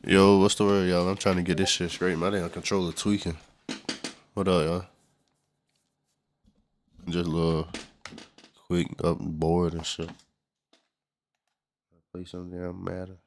Yo, what's the word, y'all? I'm trying to get this shit straight. My damn controller tweaking. What up, y'all? Just a little quick up and bored and shit. Play some damn Madden.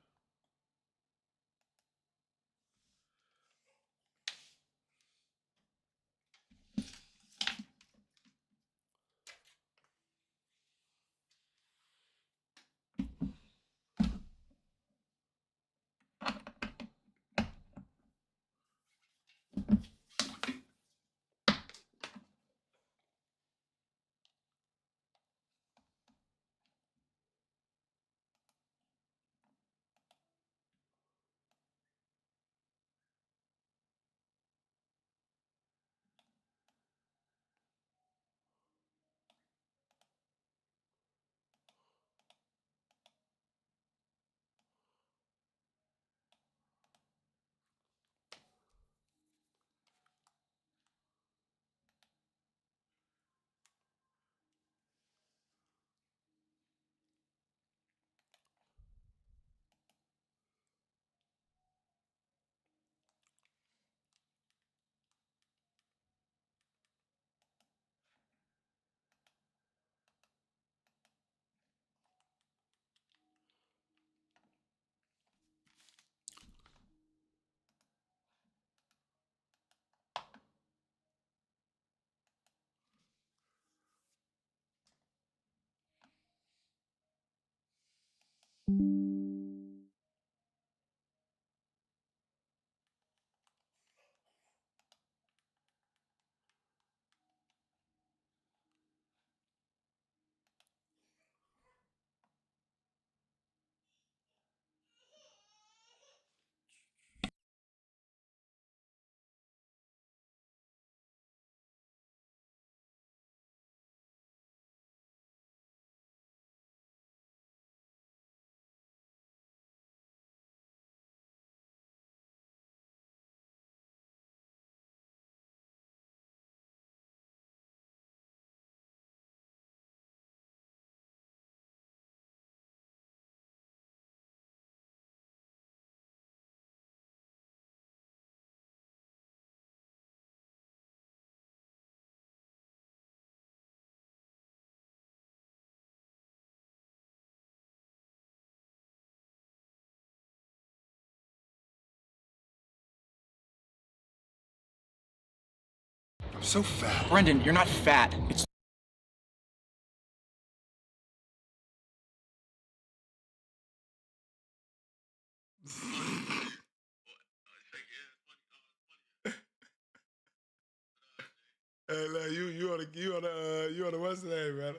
I'm so fat. Brendan, you're not fat. It's Hey, look, you on the what's the name, man?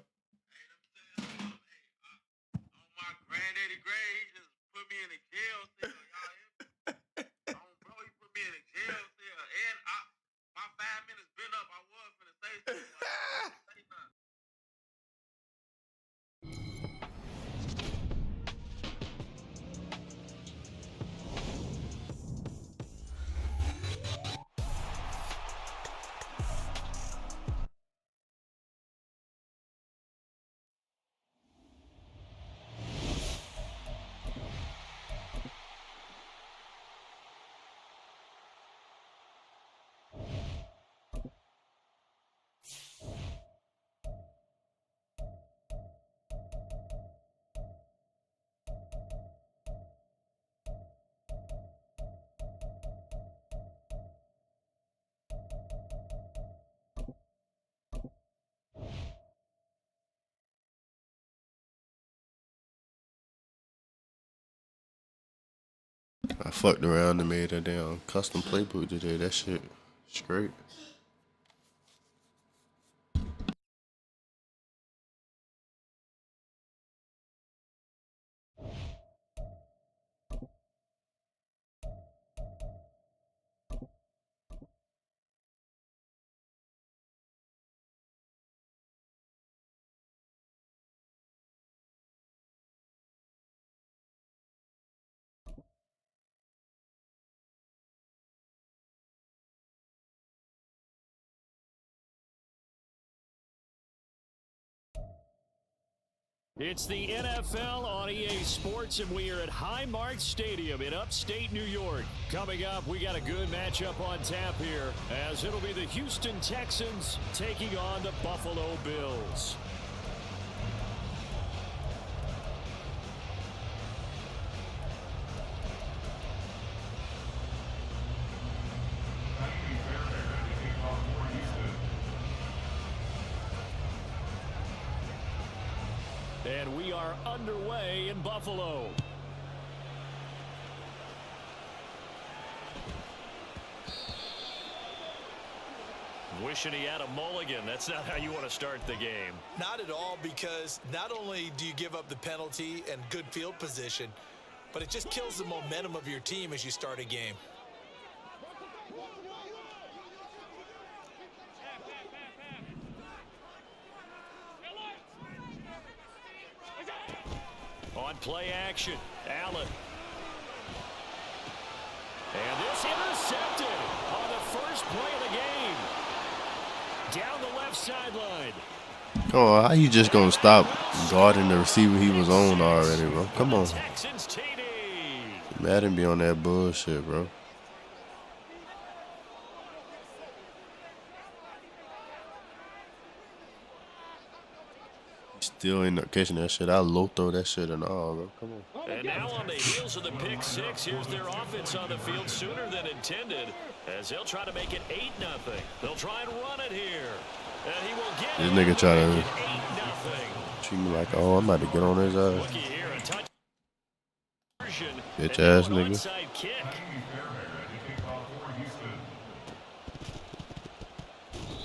My granddaddy grave, he just put me in a jail cell, y'all hear me? Bro, he put me in a jail cell, and my 5 minutes been up. I was finna say something, but I didn't say nothing. I fucked around and made a damn custom playbook today. That shit straight. It's the NFL on EA Sports, and we are at Highmark Stadium in upstate New York. Coming up, we got a good matchup on tap here, as it'll be the Houston Texans taking on the Buffalo Bills. And we are underway in Buffalo. Wishing he had a mulligan. That's not how you want to start the game. Not at all, because not only do you give up the penalty and good field position, but it just kills the momentum of your team as you start a game. On play action, Allen. And this intercepted on the first play of the game. Down the left sideline. Come on, how you just gonna stop guarding the receiver he was on already, bro? Come on. Texans TD. Madden be on that bullshit, bro. Still ain't not catching that shit. I low throw that shit and all, bro. Come on. And now on the heels of the pick six, here's their offense on the field sooner than intended, as they'll try to make it 8-0. They'll try and run it here. And he will get This nigga try to 8-0. treat me like, oh, I'm about to get on his ass. Looky here, a touch. Bitch ass nigga. Onside kick.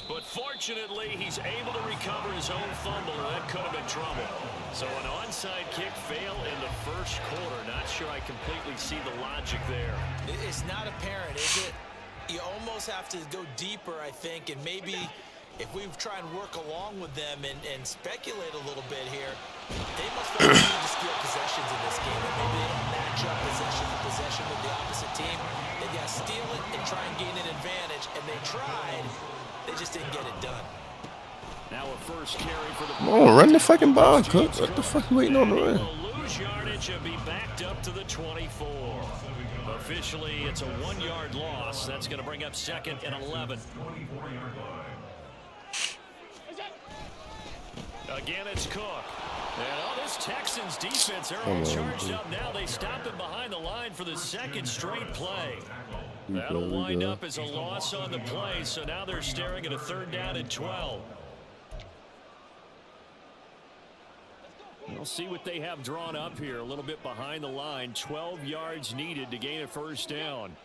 But fortunately, he's able to recover his own fumble, and that could have been trouble. So an onside kick fail in the first quarter. Not sure I completely see the logic there. It's not apparent, is it? You almost have to go deeper, I think, and maybe if we try and work along with them and speculate a little bit here, they must not need to steal possessions in this game. And maybe they don't match up possession to possession with the opposite team. They got to steal it and try and gain an advantage, and they tried. They just didn't get it done. Now a first carry for the Come on, run the fucking ball, coach. What the fuck you waiting on the run? Will lose yardage and be backed up to the 24. Officially, it's a 1-yard loss. That's going to bring up 2nd and 11. Again, it's Cook. And this Texans defense, they're all charged up now. They stopped him behind the line for the second straight play. That'll wind up as a loss on the play, so now they're staring at a 3rd down and 12. We'll see what they have drawn up here. A little bit behind the line. 12 yards needed to gain a 1st down.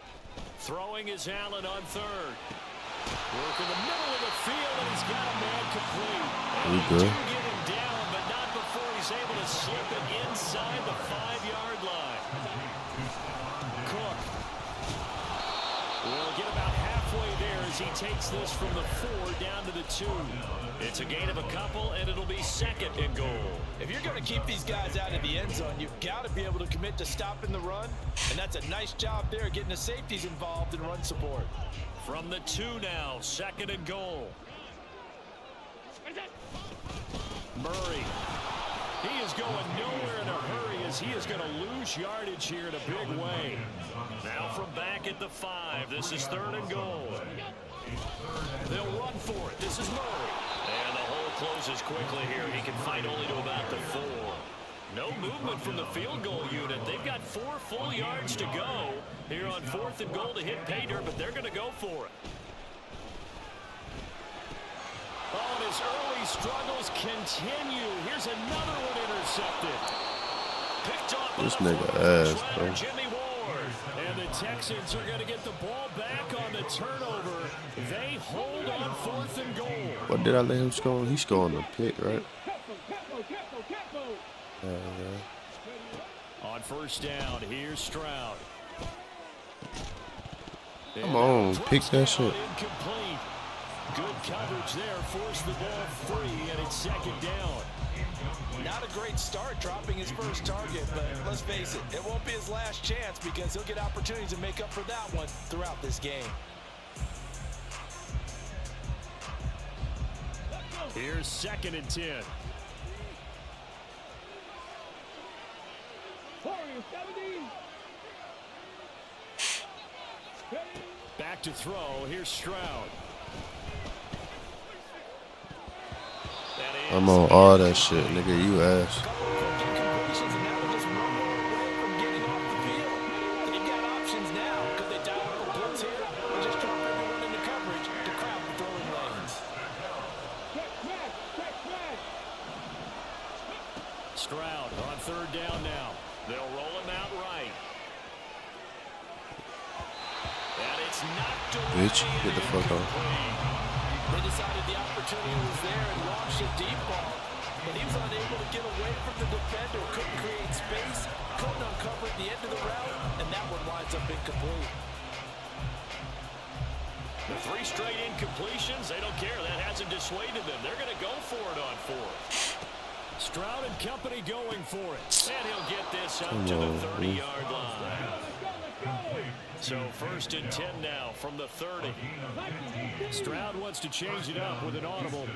Throwing is Allen on 3rd. Work in the middle of the field, and he's got a man complete. And they do get him down, but not before he's able to slip it inside the 5-yard line. Cook will get about halfway there as he takes this from the 4 down to the 2. It's a gain of a couple, and it'll be 2nd and goal. If you're going to keep these guys out of the end zone, you've got to be able to commit to stopping the run, and that's a nice job there, getting the safeties involved in run support. From the 2 now, 2nd and goal. Murray. He is going nowhere in a hurry as he is going to lose yardage here in a big way. Now from back at the 5. This is 3rd and goal. They'll run for it. This is Murray. And the hole closes quickly here. He can fight only to about the 4. No movement from the field goal unit. They've got 4 full yards to go here on 4th and goal to hit pay dirt, but they're going to go for it. Oh, and his early struggles continue. Here's another one intercepted. Picked off this nigga ass, bro. Jimmy Ward. And the Texans are going to get the ball back on the turnover. They hold on 4th and goal. What did I let him score? He scored on the pick, right? On 1st down, here's Stroud. Come on, pick that shit. Incomplete. Good coverage there, forced the ball free, and it's 2nd down. Not a great start dropping his first target, but let's face it, it won't be his last chance because he'll get opportunities to make up for that one throughout this game. Here's 2nd and 10. Back to throw. Here's Stroud. I'm on all that shit, nigga. You ass. Stroud on third down now. They'll roll him out right. And it's knocked away. Bitch, get the fuck off. They decided the opportunity was there and launched a deep ball, but he was unable to get away from the defender, couldn't create space, couldn't uncover at the end of the route, and that one winds up incomplete. The 3 straight incompletions, they don't care. That hasn't dissuaded them. They're going to go for it on 4th. Stroud and company going for it. And he'll get this up to the 30-yard line. So 1st and 10 now from the 30. Stroud wants to change it up with an audible.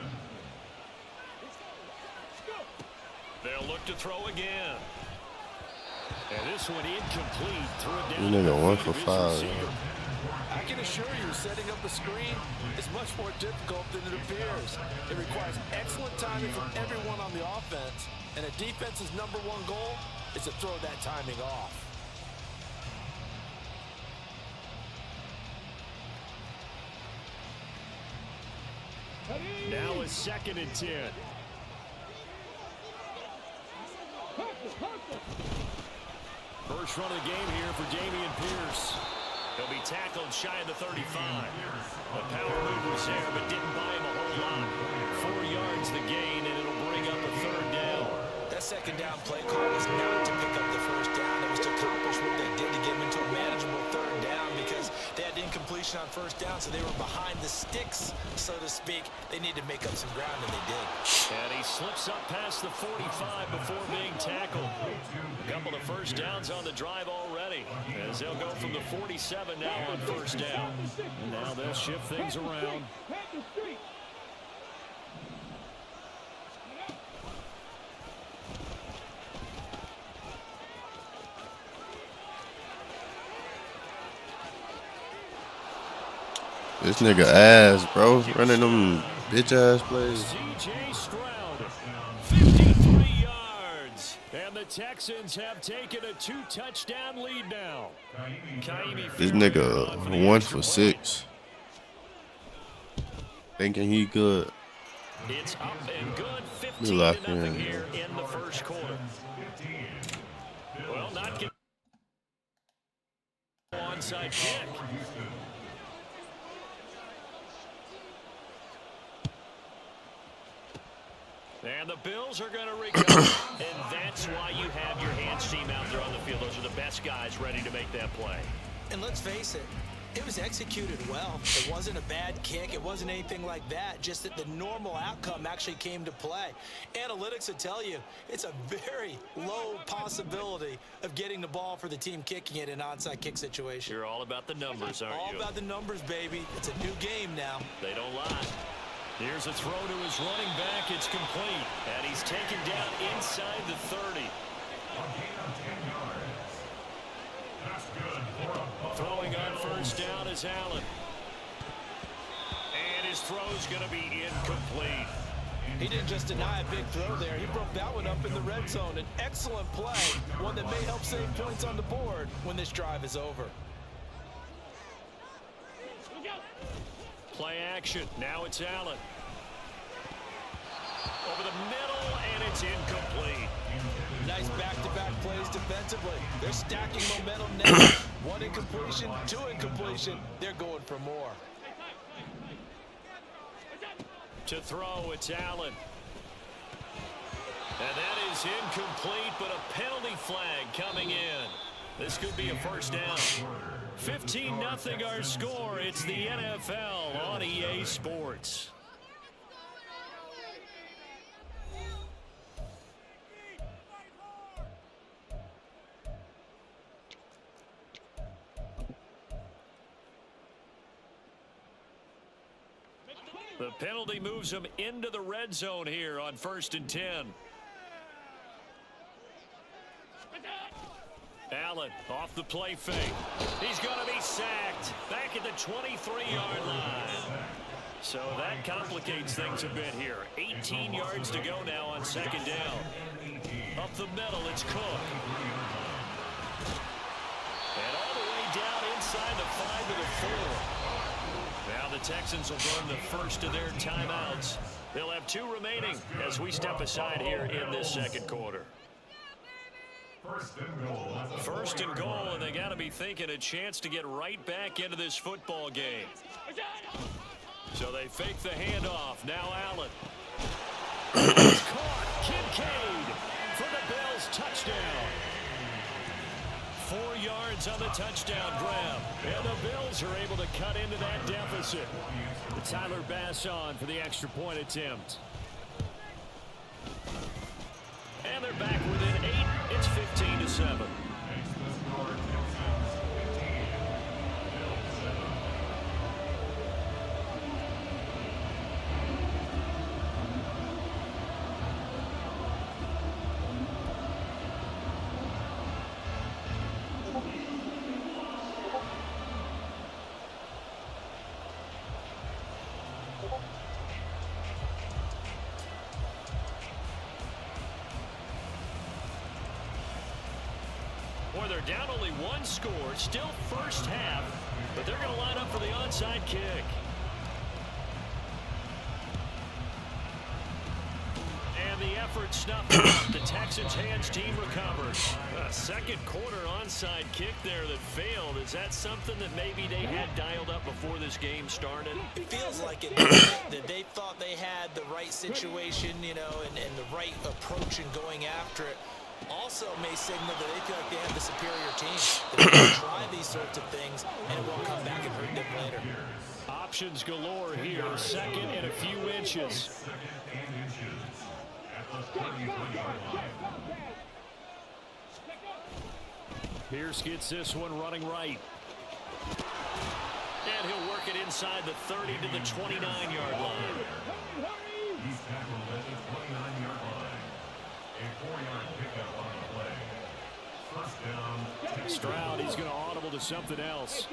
They'll look to throw again. And this one incomplete. Threw it down. You nigga 1 for 5. I can assure you, setting up a screen is much more difficult than it appears. It requires excellent timing from everyone on the offense, and a defense's #1 goal is to throw that timing off. Now it's 2nd and 10. First run of the game here for Dameon Pierce. He'll be tackled shy of the 35. The power move was there, but didn't buy him a whole lot. 4 yards the gain, and it'll bring up a 3rd down. That 2nd down play call was not to pick up the 1st down. It was to accomplish what they did to get him into a manageable 3rd down because they had incompletion on 1st down, so they were behind the sticks, so to speak. They needed to make up some ground, and they did. And he slips up past the 45 before being tackled. A couple of 1st downs on the drive already, as they'll go from the 47 now on 1st down. And now they'll shift things around. This nigga ass, bro. Running them bitch ass plays. C.J. Stroud, 53 yards. And the Texans have taken a 2-touchdown lead now. This nigga 1 for 6. Thinking he good. It's up and good. We 15-0 here in the 1st quarter. Well, not getting onside kick. And the Bills are going to recover. And that's why you have your hands team out there on the field. Those are the best guys ready to make that play. And let's face it, it was executed well. It wasn't a bad kick. It wasn't anything like that. Just that the normal outcome actually came to play. Analytics would tell you it's a very low possibility of getting the ball for the team kicking it in an onside kick situation. You're all about the numbers, aren't you? All about the numbers, baby. It's a new game now. They don't lie. Here's a throw to his running back. It's complete. And he's taken down inside the 30. Throwing on 1st down is Allen. And his throw's going to be incomplete. He didn't just deny a big throw there. He broke that one up in the red zone. An excellent play. One that may help save points on the board when this drive is over. Play action. Now it's Allen. Over the middle, and it's incomplete. Nice back-to-back plays defensively. They're stacking momentum now. 1 incompletion, 2 incompletion. They're going for more. To throw, it's Allen. And that is incomplete, but a penalty flag coming in. This could be a 1st down. 15-0 our score. It's the NFL on EA Sports. The penalty moves them into the red zone here on 1st and 10. Allen off the play fake. He's going to be sacked back at the 23-yard line. So that complicates things a bit here. 18 yards to go now on second down. Up the middle, it's Cook. And all the way down inside the 5 to the 4. Now the Texans will burn the first of their timeouts. They'll have 2 remaining as we step aside here in this second quarter. First and goal, and they got to be thinking a chance to get right back into this football game. So they fake the handoff. Now Allen. It's caught. Kincaid for the Bills touchdown. 4 yards on the touchdown grab. And the Bills are able to cut into that deficit. Tyler Bass on for the extra point attempt. And they're back within 8. It's 15-7. Boy, they're down only 1 score, still first half, but they're going to line up for the onside kick. And the effort snuffed out. The Texans' hands team recovers. A second quarter onside kick there that failed. Is that something that maybe they had dialed up before this game started? It feels like it. That they thought they had the right situation, you know, and the right approach in going after it. Also may signal that they feel like they have the superior team. They can try these sorts of things, and it won't come back and hurt them later. Options galore here. Second and a few inches. Pierce gets this one running right. And he'll work it inside the 30 to the 29-yard line. He's tackled at the 29-yard line. A 4-yard pickup on the play. First down. Stroud, he's going to audible to something else.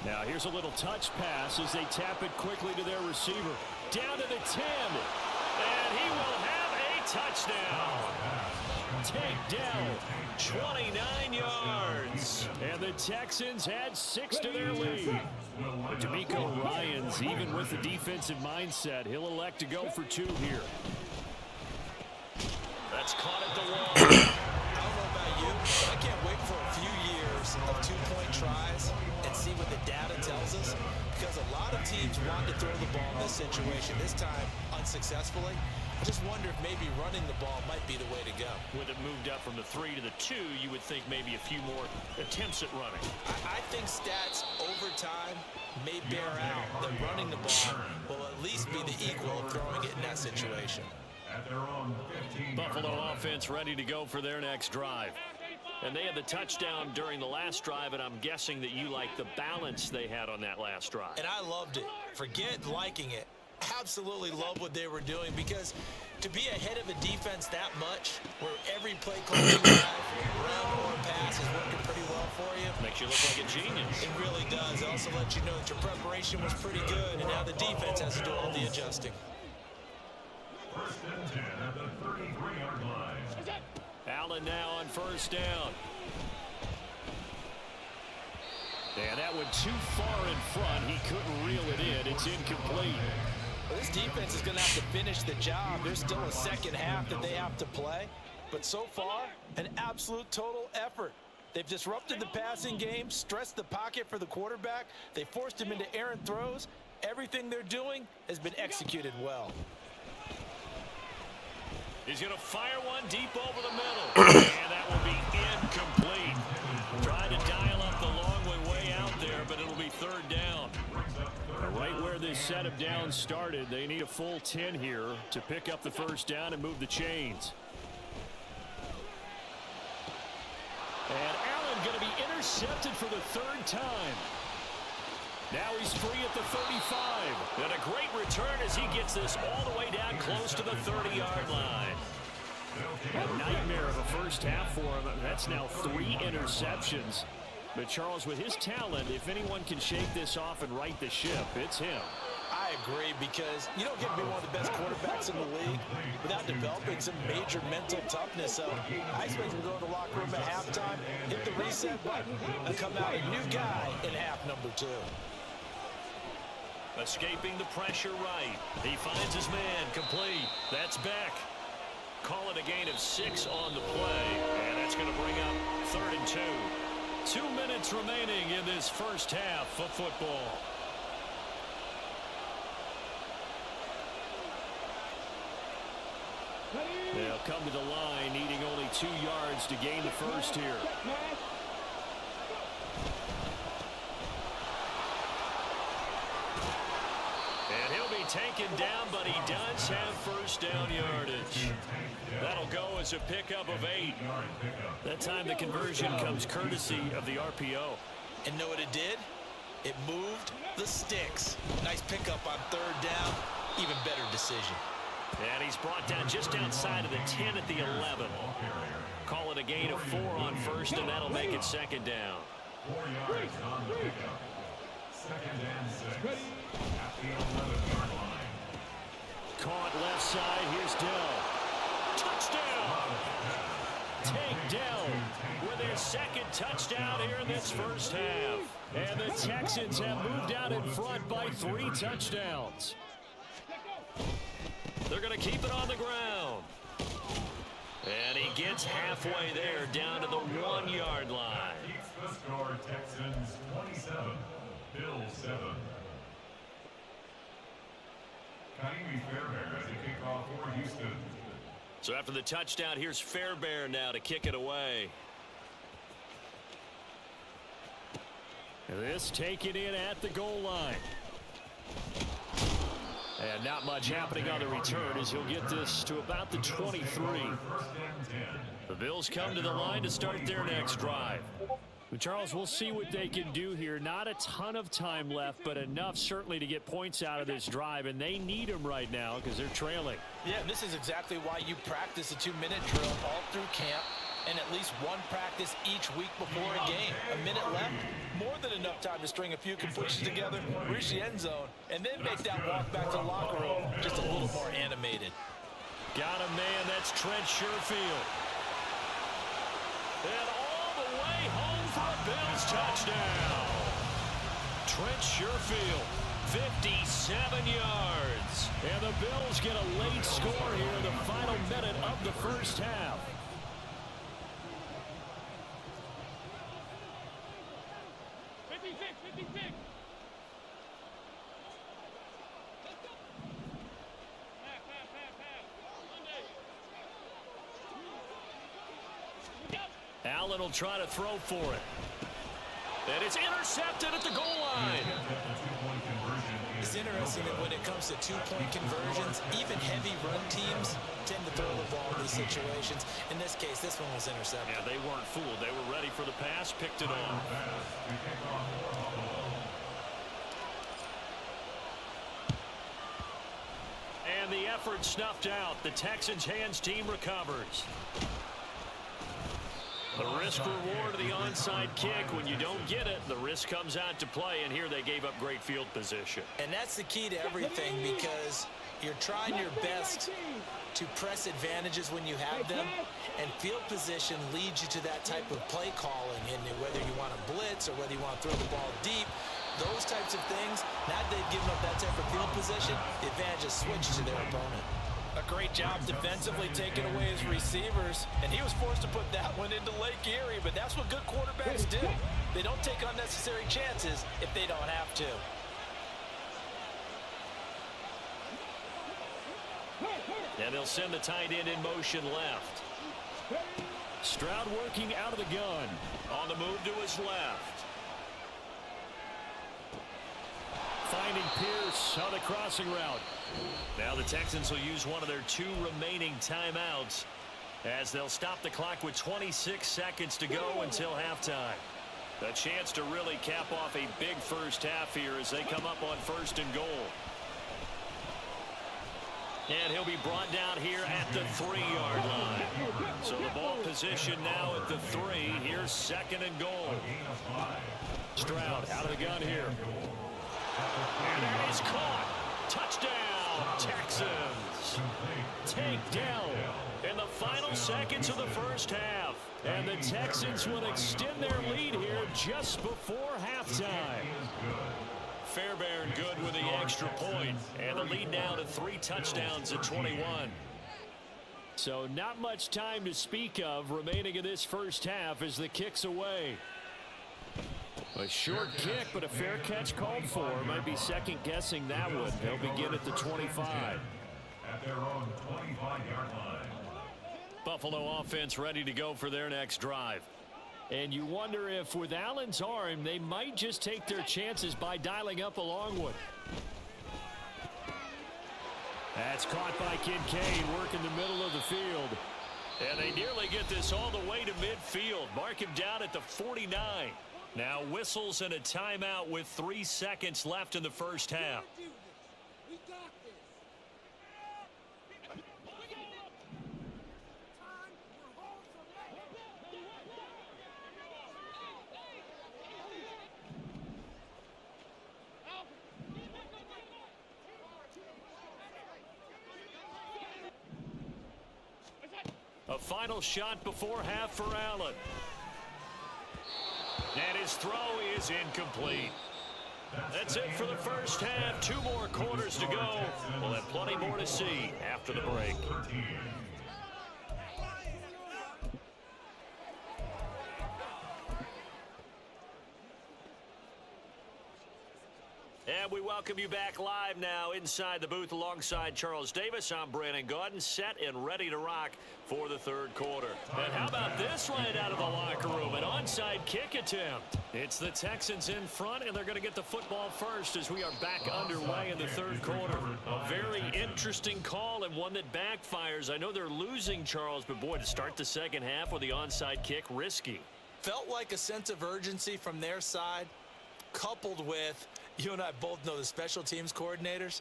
Now here's a little touch pass as they tap it quickly to their receiver. Down to the 10. And he will have a touchdown. Take down 29 yards. And the Texans had 6 to their lead. But D'Amico Ryans, even with the defensive mindset, he'll elect to go for 2 here. That's caught at the wall. I don't know about you, but I can't wait for a few years of 2-point tries and see what the data tells us, because a lot of teams want to throw the ball in this situation, this time unsuccessfully. I just wonder if maybe running the ball might be the way to go. With it moved up from the 3 to the 2, you would think maybe a few more attempts at running. I think stats over time may bear out that running the ball will at least be the equal of throwing it in that situation. At their own 15. Buffalo offense ready to go for their next drive. And they had the touchdown during the last drive, and I'm guessing that you like the balance they had on that last drive. And I loved it. Forget liking it. Absolutely love what they were doing, because to be ahead of a defense that much, where every play call you have, run or pass, is working pretty well for you. Makes you look like a genius. It really does. It also lets you know that your preparation was pretty good, and now the defense has to do all the adjusting. First and 10 at the 33-yard line. Allen now on first down. And that went too far in front. He couldn't reel it in. It's incomplete. Well, this defense is going to have to finish the job. There's still a second half that they have to play. But so far, an absolute total effort. They've disrupted the passing game, stressed the pocket for the quarterback. They forced him into errant throws. Everything they're doing has been executed well. He's going to fire one deep over the middle. And that will be incomplete. Tried to dial up the long one way out there, but it'll be third down. Right where this set of downs started, they need a full 10 here to pick up the first down and move the chains. And Allen going to be intercepted. Intercepted for the third time. Now he's free at the 35. And a great return as he gets this all the way down close to the 30-yard line. A nightmare of a first half for him. That's now 3 interceptions. But Charles, with his talent, if anyone can shake this off and right the ship, it's him. I agree, because you don't get to be one of the best quarterbacks in the league without developing some major mental toughness. So I expect him to go to the locker room at halftime, hit the reset button, and come out a new guy in half number 2. Escaping the pressure right. He finds his man complete. That's Beck. Call it a gain of 6 on the play. And that's going to bring up 3rd and 2. 2 minutes remaining in this first half of football. They'll come to the line, needing only 2 yards to gain the first here. And he'll be taken down, but he does have first down yardage. That'll go as a pickup of 8. That time the conversion comes courtesy of the RPO. And know what it did? It moved the sticks. Nice pickup on 3rd down. Even better decision. And he's brought down just outside of the 10 at the 11. Call it a gain of 4 on 1st, and that'll make it 2nd down. 4 yards on the pickup. 2nd and 6 at the 11-yard line. Caught left side. Here's Dell. Touchdown! Take Dell with his 2nd touchdown here in this first half. And the Texans have moved out in front by 3 touchdowns. They're going to keep it on the ground. And he gets halfway there, down to the 1-yard line. Keeps the score. Texans 27, Bills 7. Kaimi Fairbairn as a kickoff for Houston. So after the touchdown, here's Fairbairn now to kick it away. And this taken in at the goal line. And not much happening on the return as he'll get this to about the 23. The Bills come to the line to start their next drive. But Charles, we'll see what they can do here. Not a ton of time left, but enough certainly to get points out of this drive. And they need them right now because they're trailing. Yeah, and this is exactly why you practice a 2-minute drill all through camp, and at least one practice each week before a game. A minute left, more than enough time to string a few completions together, reach the end zone, and then make that walk back to the locker room just a little more animated. Got a man, that's Trent Sherfield. And all the way home for a Bills touchdown. Trent Sherfield, 57 yards. And the Bills get a late score here in the final minute of the first half. Allen will try to throw for it. And it's intercepted at the goal line. It's interesting that when it comes to 2-point conversions, even heavy run teams tend to throw the ball in these situations. In this case, this one was intercepted. Yeah, they weren't fooled. They were ready for the pass, picked it off. And the effort snuffed out. The Texans' hands team recovers. The risk reward of the onside kick. When you don't get it, the risk comes out to play, and here they gave up great field position. And that's the key to everything, because you're trying your best to press advantages when you have them, and field position leads you to that type of play calling. And whether you want to blitz or whether you want to throw the ball deep, those types of things, now that they've given up that type of field position, the advantage is switched to their opponent. A great job defensively taking away his receivers, and he was forced to put that one into Lake Erie, but that's what good quarterbacks do. They don't take unnecessary chances if they don't have to. And they'll send the tight end in motion left. Stroud working out of the gun. On the move to his left. Finding Pierce on the crossing route. Now the Texans will use one of their 2 remaining timeouts as they'll stop the clock with 26 seconds to go until halftime. A chance to really cap off a big first half here as they come up on 1st and goal. And he'll be brought down here at the 3-yard line. So the ball position now at the 3. Here's 2nd and goal. Stroud out of the gun here. And that is caught. Touchdown, Texans. Takedown in the final seconds of the first half. And the Texans will extend their lead here just before halftime. Fairbairn good with the extra point, and the lead now to 3 touchdowns at 21. So not much time to speak of remaining in this first half as the kick's away. A short kick, but a fair catch called for. Might be second-guessing that one. They'll begin at the 25. At their own 25-yard line. Buffalo offense ready to go for their next drive. And you wonder if with Allen's arm, they might just take their chances by dialing up a long one. That's caught by Kincaid, working the middle of the field. And they nearly get this all the way to midfield. Mark him down at the 49. Now whistles and a timeout with 3 seconds left in the first half. A final shot before half for Allen. And his throw is incomplete. That's it for the first half. 2 more quarters to go. We'll have plenty more to see after the break. And we welcome you back live now inside the booth alongside Charles Davis. I'm Brandon Gaudin, set and ready to rock for the 3rd quarter. And how about this right out of the locker room? An onside kick attempt. It's the Texans in front, and they're going to get the football first as we are back underway in the 3rd quarter. A very interesting call and one that backfires. I know they're losing, Charles, but boy, to start the second half with the onside kick, risky. Felt like a sense of urgency from their side, coupled with, you and I both know the special teams coordinators,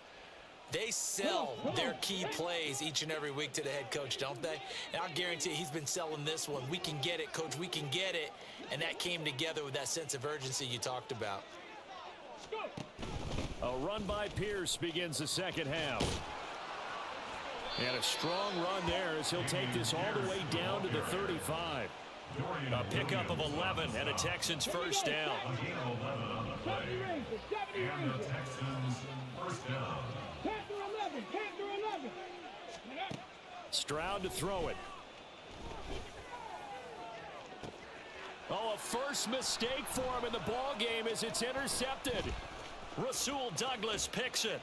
they sell their key plays each and every week to the head coach, don't they? And I'll guarantee you he's been selling this one. We can get it, coach, we can get it. And that came together with that sense of urgency you talked about. A run by Pierce begins the second half. And a strong run there as he'll take this all the way down to the 35. A pickup of 11 and a Texans first down. And the Texans first down. Stroud to throw it. Oh, a first mistake for him in the ball game as it's intercepted. Rasul Douglas picks it.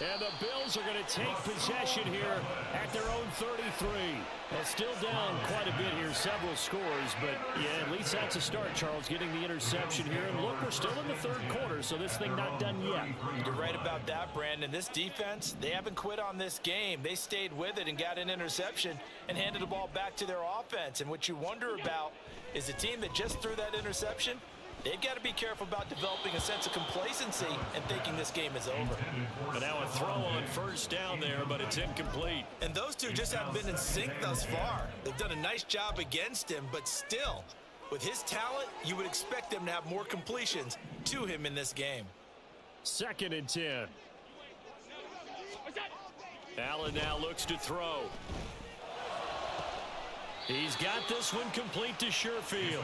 And the Bills are going to take possession here at their own 33. Well, still down quite a bit here, several scores, but yeah, at least that's a start, Charles, getting the interception here. And look, we're still in the 3rd quarter, so this thing not done yet. You're right about that, Brandon. This defense, they haven't quit on this game. They stayed with it and got an interception and handed the ball back to their offense. And what you wonder about is the team that just threw that interception, they've got to be careful about developing a sense of complacency and thinking this game is over. But now a throw on first down there, but it's incomplete. And those two just haven't been in sync thus far. They've done a nice job against him, but still, with his talent, you would expect them to have more completions to him in this game. 2nd and 10. Allen now looks to throw. He's got this one complete to Sherfield.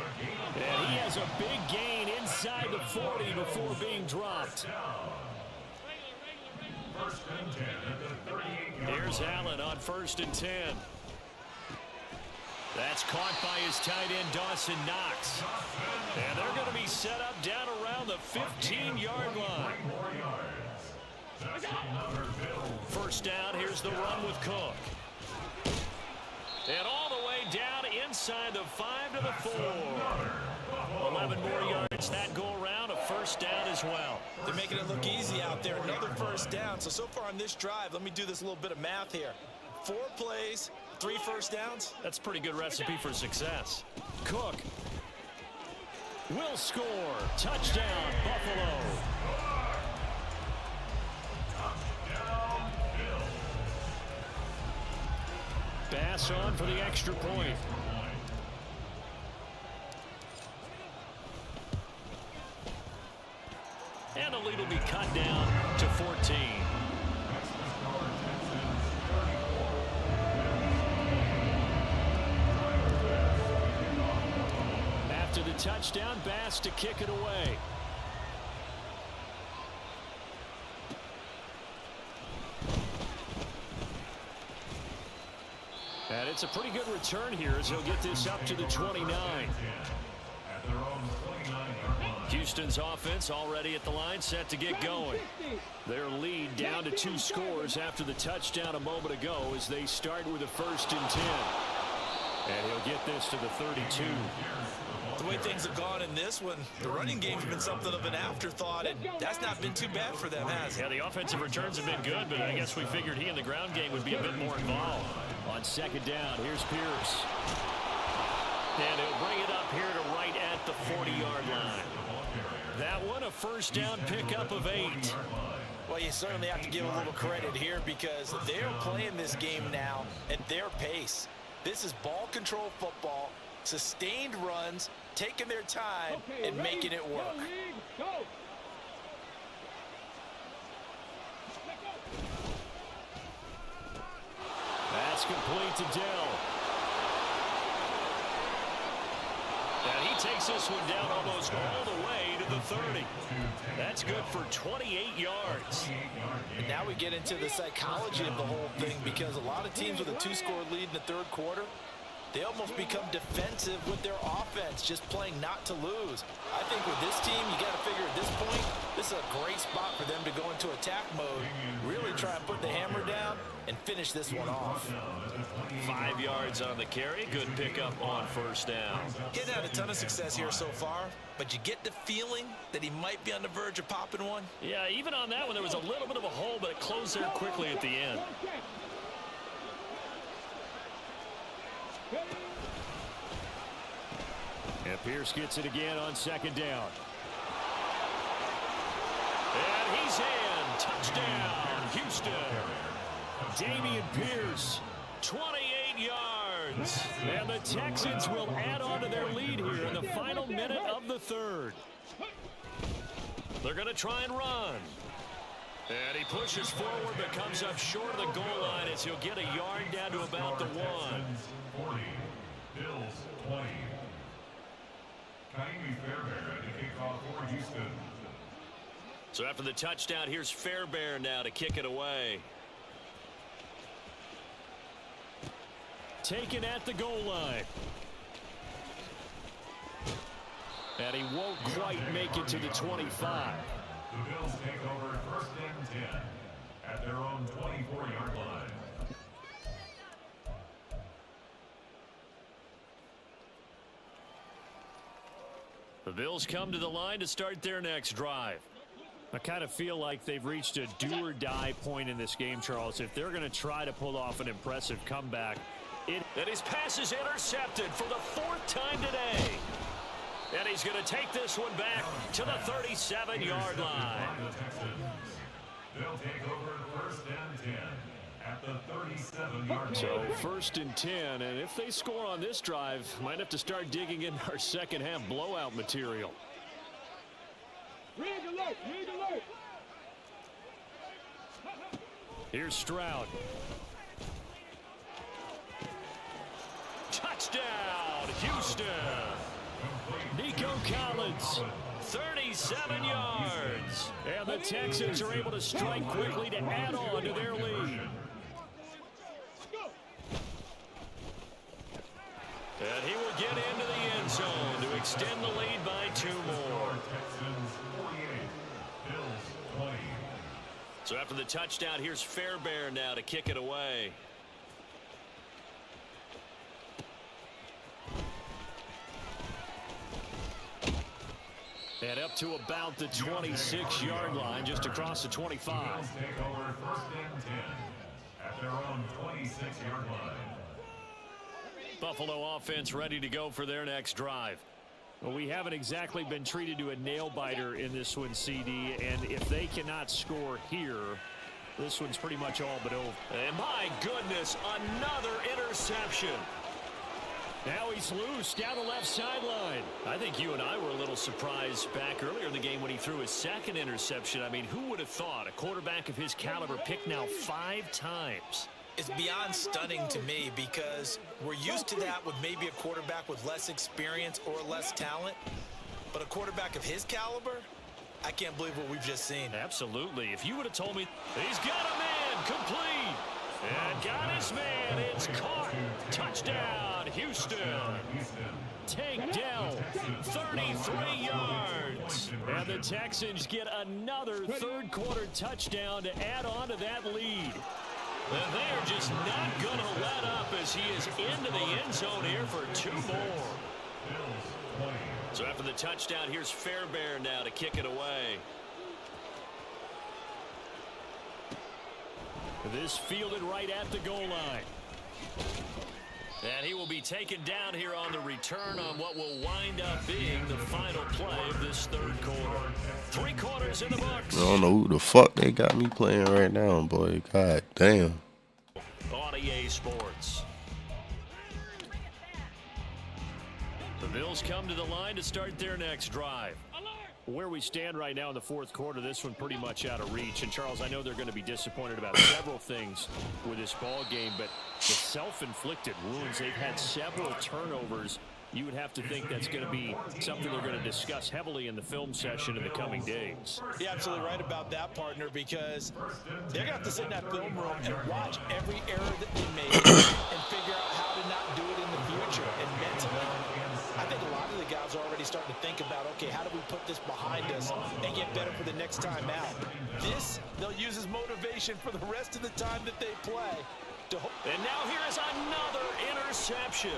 And he has a big gain inside the 40 before being dropped. First and 10 at the 38-yard Here's line. Allen on 1st and 10. That's caught by his tight end, Dawson Knox. And they're going to be set up down around the 15-yard line. 4 yards. That's another Bill. First down, here's the run with Cook. And all the way down inside the 5 to the 4. 11 more yards that go around, a first down as well. They're making it look easy out there. Another first down. So far on this drive, let me do this little bit of math here. 4 plays, 3 first downs. That's a pretty good recipe for success. Cook. will score. Touchdown, Buffalo. Pass on for the extra point. And the lead will be cut down to 14. After the touchdown, Bass to kick it away. And it's a pretty good return here as he'll get this up to the 29. Houston's offense already at the line, set to get going. Their lead down to 2 scores after the touchdown a moment ago as they start with a 1st and 10. And he'll get this to the 32. The way things have gone in this one, the running game's been something of an afterthought, and that's not been too bad for them, has it? Yeah, the offensive returns have been good, but I guess we figured he in the ground game would be a bit more involved. On 2nd down, here's Pierce. And he'll bring it up here to right at the 40-yard line. That one, a 1st down pickup of 8. Well, you certainly have to give a little credit here because they're playing this game now at their pace. This is ball control football, sustained runs, taking their time, and making it work. That's complete to Dell. And he takes this one down almost all the way to the 30. That's good for 28 yards. And now we get into the psychology of the whole thing because a lot of teams with a 2-score lead in the 3rd quarter, they almost become defensive with their offense, just playing not to lose. I think with this team, you got to figure at this point, this is a great spot for them to go into attack mode, really try and put the hammer down and finish this one off. 5 yards on the carry. Good pickup on 1st down. Getting had a ton of success here so far, but you get the feeling that he might be on the verge of popping one. Yeah, even on that one, there was a little bit of a hole, but it closed there quickly at the end. And Pierce gets it again on 2nd down. And he's in. Touchdown, Houston. Dameon Pierce, 28 yards. And the Texans will add on to their lead here in the final minute of the 3rd. They're going to try and run. And he pushes forward but comes up short of the goal line as he'll get a yard down to about the 1. 40, Bills 20. Kaimi Fairbairn to kick off for Houston. So after the touchdown, here's Fairbairn now to kick it away. Taken at the goal line. And he won't quite make it to the 25. The Bills take over 1st and 10 at their own 24-yard line. The Bills come to the line to start their next drive. I kind of feel like they've reached a do-or-die point in this game, Charles. If they're going to try to pull off an impressive comeback, and his pass is intercepted for the 4th time today. And he's going to take this one back to the 37-yard line. They'll take over 1st and 10 at the 37-yard line. So 1st and 10, and if they score on this drive, might have to start digging in our second half blowout material. Here's Stroud. Touchdown, Houston. Nico Collins, 37 yards. And the Texans are able to strike quickly to add on to their lead. And he will get into the end zone to extend the lead by 2 more. So after the touchdown, here's Fairbairn now to kick it away. And up to about the 26-yard line, just across the 25. Take over 1st and 10 at their own 26-yard line. Buffalo offense ready to go for their next drive. Well, we haven't exactly been treated to a nail-biter in this one, CD, and if they cannot score here, this one's pretty much all but over. And my goodness, another interception. Now he's loose down the left sideline. I think you and I were a little surprised back earlier in the game when he threw his second interception. I mean, who would have thought a quarterback of his caliber picked now 5 times? It's beyond stunning to me because we're used to that with maybe a quarterback with less experience or less talent. But a quarterback of his caliber, I can't believe what we've just seen. Absolutely. If you would have told me he's got a man complete and got his man, it's caught. Touchdown, Houston. Take down 33 yards. And the Texans get another third-quarter touchdown to add on to that lead. And they're just not going to let up as he is into the end zone here for 2 more. So after the touchdown, here's Fairbairn now to kick it away. This fielded right at the goal line. And he will be taken down here on the return on what will wind up being the final play of this third quarter. 3 quarters in the books. I don't know who the fuck they got me playing right now, boy. God damn. On EA Sports. The Bills come to the line to start their next drive. Where we stand right now in the fourth quarter, this one pretty much out of reach. And, Charles, I know they're going to be disappointed about several things with this ball game, but the self-inflicted wounds, they've had several turnovers. You would have to think that's going to be something they're going to discuss heavily in the film session in the coming days. You're absolutely right about that, partner, because they're going to have to sit in that film room and watch every error that we made and figure out how to not do it in the future. And mentally, I think a lot of the guys are already starting to think about, okay, how do we put this behind us and get better for the next time out? This, they'll use as motivation for the rest of the time that they play. And now here is another interception.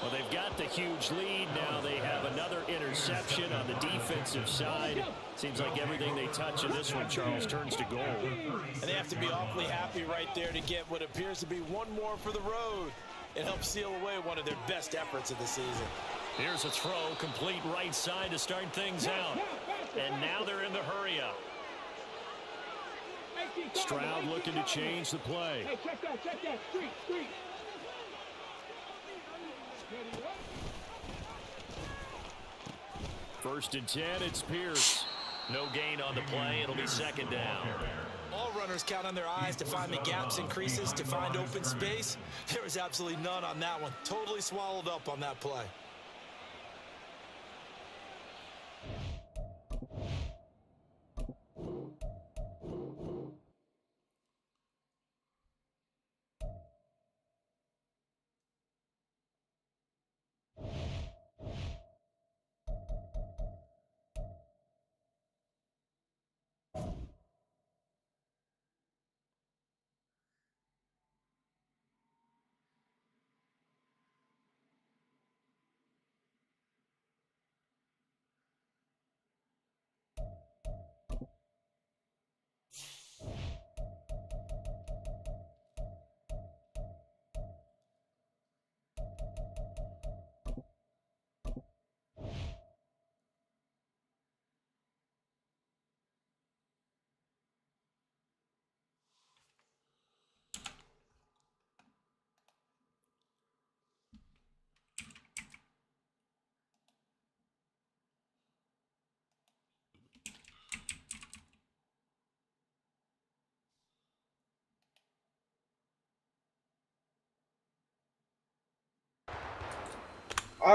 Well, they've got the huge lead. Now they have another interception on the defensive side. Seems like everything they touch in this one, Charles, turns to goal. And they have to be awfully happy right there to get what appears to be one more for the road and help seal away one of their best efforts of the season. Here's a throw, complete right side to start things out. And now they're in the hurry-up. Stroud looking to change the play. Hey, check that. Street. First and 10, it's Pierce. No gain on the play. It'll be second down. All runners count on their eyes to find the gaps and creases, to find open space. There was absolutely none on that one. Totally swallowed up on that play.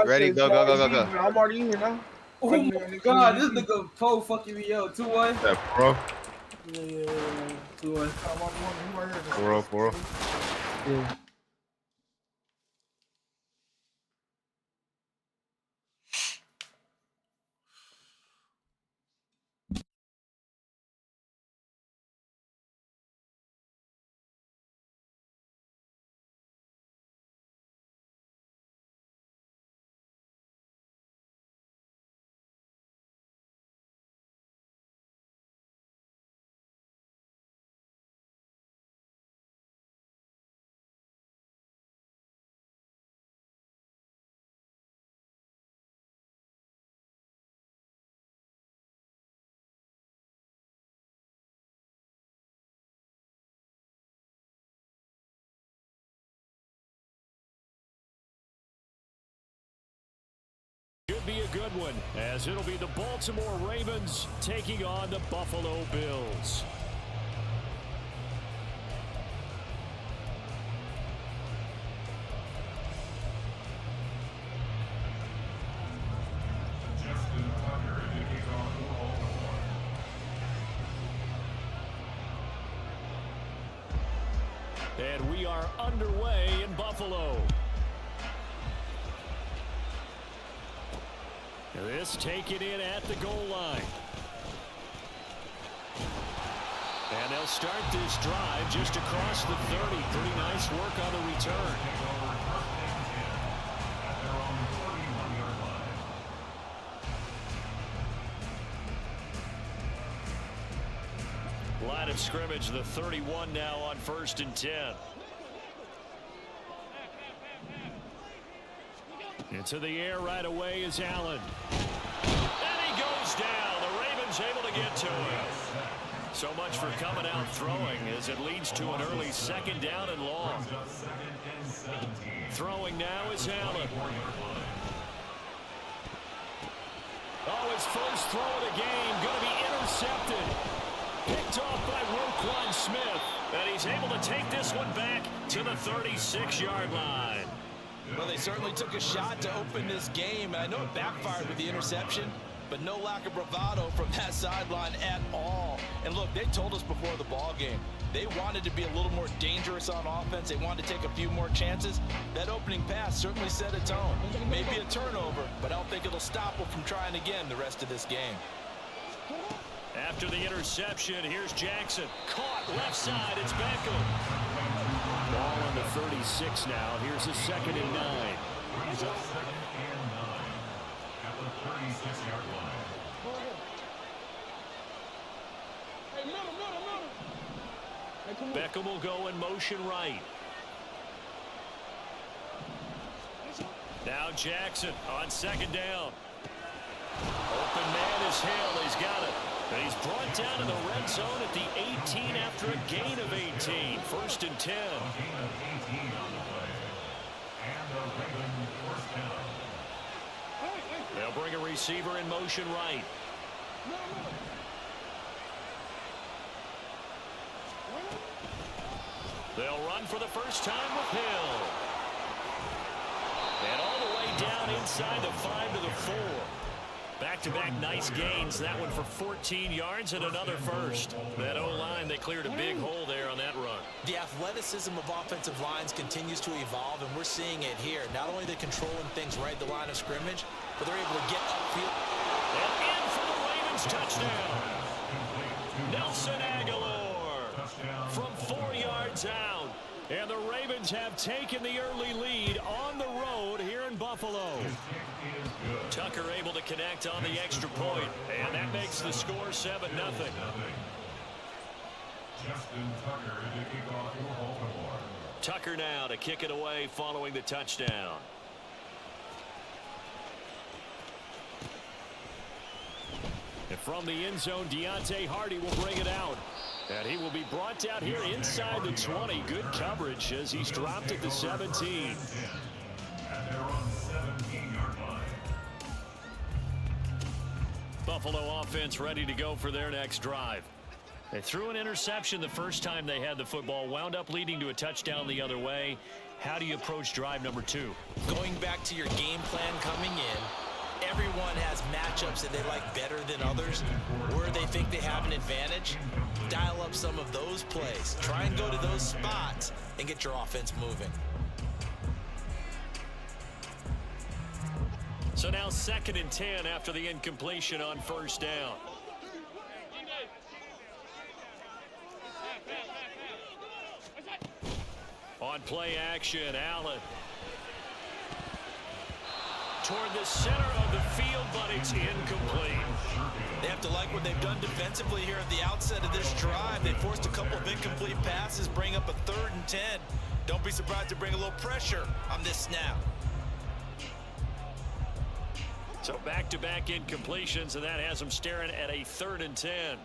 Ready? Go. I'm already in here now. Oh my god, this nigga Poe fucking me up. 2-1. That pro. Yeah. 2-1. I'm right here. 4-0. Yeah. should be a good one, as it'll be the Baltimore Ravens taking on the Buffalo Bills. Justin Tucker to kick off for Baltimore. And we are underway in Buffalo. This taken in at the goal line. And they'll start this drive just across the 30. Pretty nice work on the return. Line of scrimmage, the 31 now on 1st and 10. Into the air right away is Allen. And he goes down. The Ravens able to get to him. So much for coming out throwing as it leads to an early 2nd down and long. Throwing now is Allen. Oh, his first throw of the game going to be intercepted. Picked off by Roquan Smith. And he's able to take this one back to the 36-yard line. Well, they certainly took a shot to open this game. I know it backfired with the interception, but no lack of bravado from that sideline at all. And look, they told us before the ball game, they wanted to be a little more dangerous on offense. They wanted to take a few more chances. That opening pass certainly set a tone. Maybe a turnover, but I don't think it'll stop them from trying again the rest of this game. After the interception, here's Jackson. Caught left side. It's Beckham. Ball on the 36 now. Here's a 2nd and 9. Brings up 2nd and 9 at the 36-yard line. Hey, middle. Hey, come on. Beckham will go in motion right. Now Jackson on 2nd down. Open man is Hill. He's got it. And he's brought down to the red zone at the 18 after a gain of 18. 1st and 10. Gain of 18 on the play. And the Raven first down. They'll bring a receiver in motion right. They'll run for the first time with Hill. And all the way down inside the 5 to the 4. Back-to-back nice gains. That one for 14 yards and another first. That O-line, they cleared a big hole there on that run. The athleticism of offensive lines continues to evolve, and we're seeing it here. Not only are they controlling things right at the line of scrimmage, but they're able to get upfield. And in for the Ravens touchdown. Nelson Aguilar from 4 yards out. And the Ravens have taken the early lead on the road here in Buffalo. Tucker able to connect on the extra point, and that makes the score 7-0. Justin Tucker to kick off for Baltimore. Tucker now to kick it away following the touchdown. And from the end zone, Deontay Hardy will bring it out. And he will be brought out here inside the 20. Good coverage as he's dropped at the 17. At their own 17-yard line. Buffalo offense ready to go for their next drive. They threw an interception the first time they had the football, wound up leading to a touchdown the other way. How do you approach drive number 2? Going back to your game plan coming in, everyone has matchups that they like better than others, where they think they have an advantage. Dial up some of those plays. Try and go to those spots and get your offense moving. So now 2nd and 10 after the incompletion on 1st down. On play action, Allen. Toward the center of the field, but it's incomplete. They have to like what they've done defensively here at the outset of this drive. They forced a couple of incomplete passes, bring up a 3rd and 10. Don't be surprised to bring a little pressure on this snap. So back-to-back incompletions, and that has them staring at a 3rd and 10.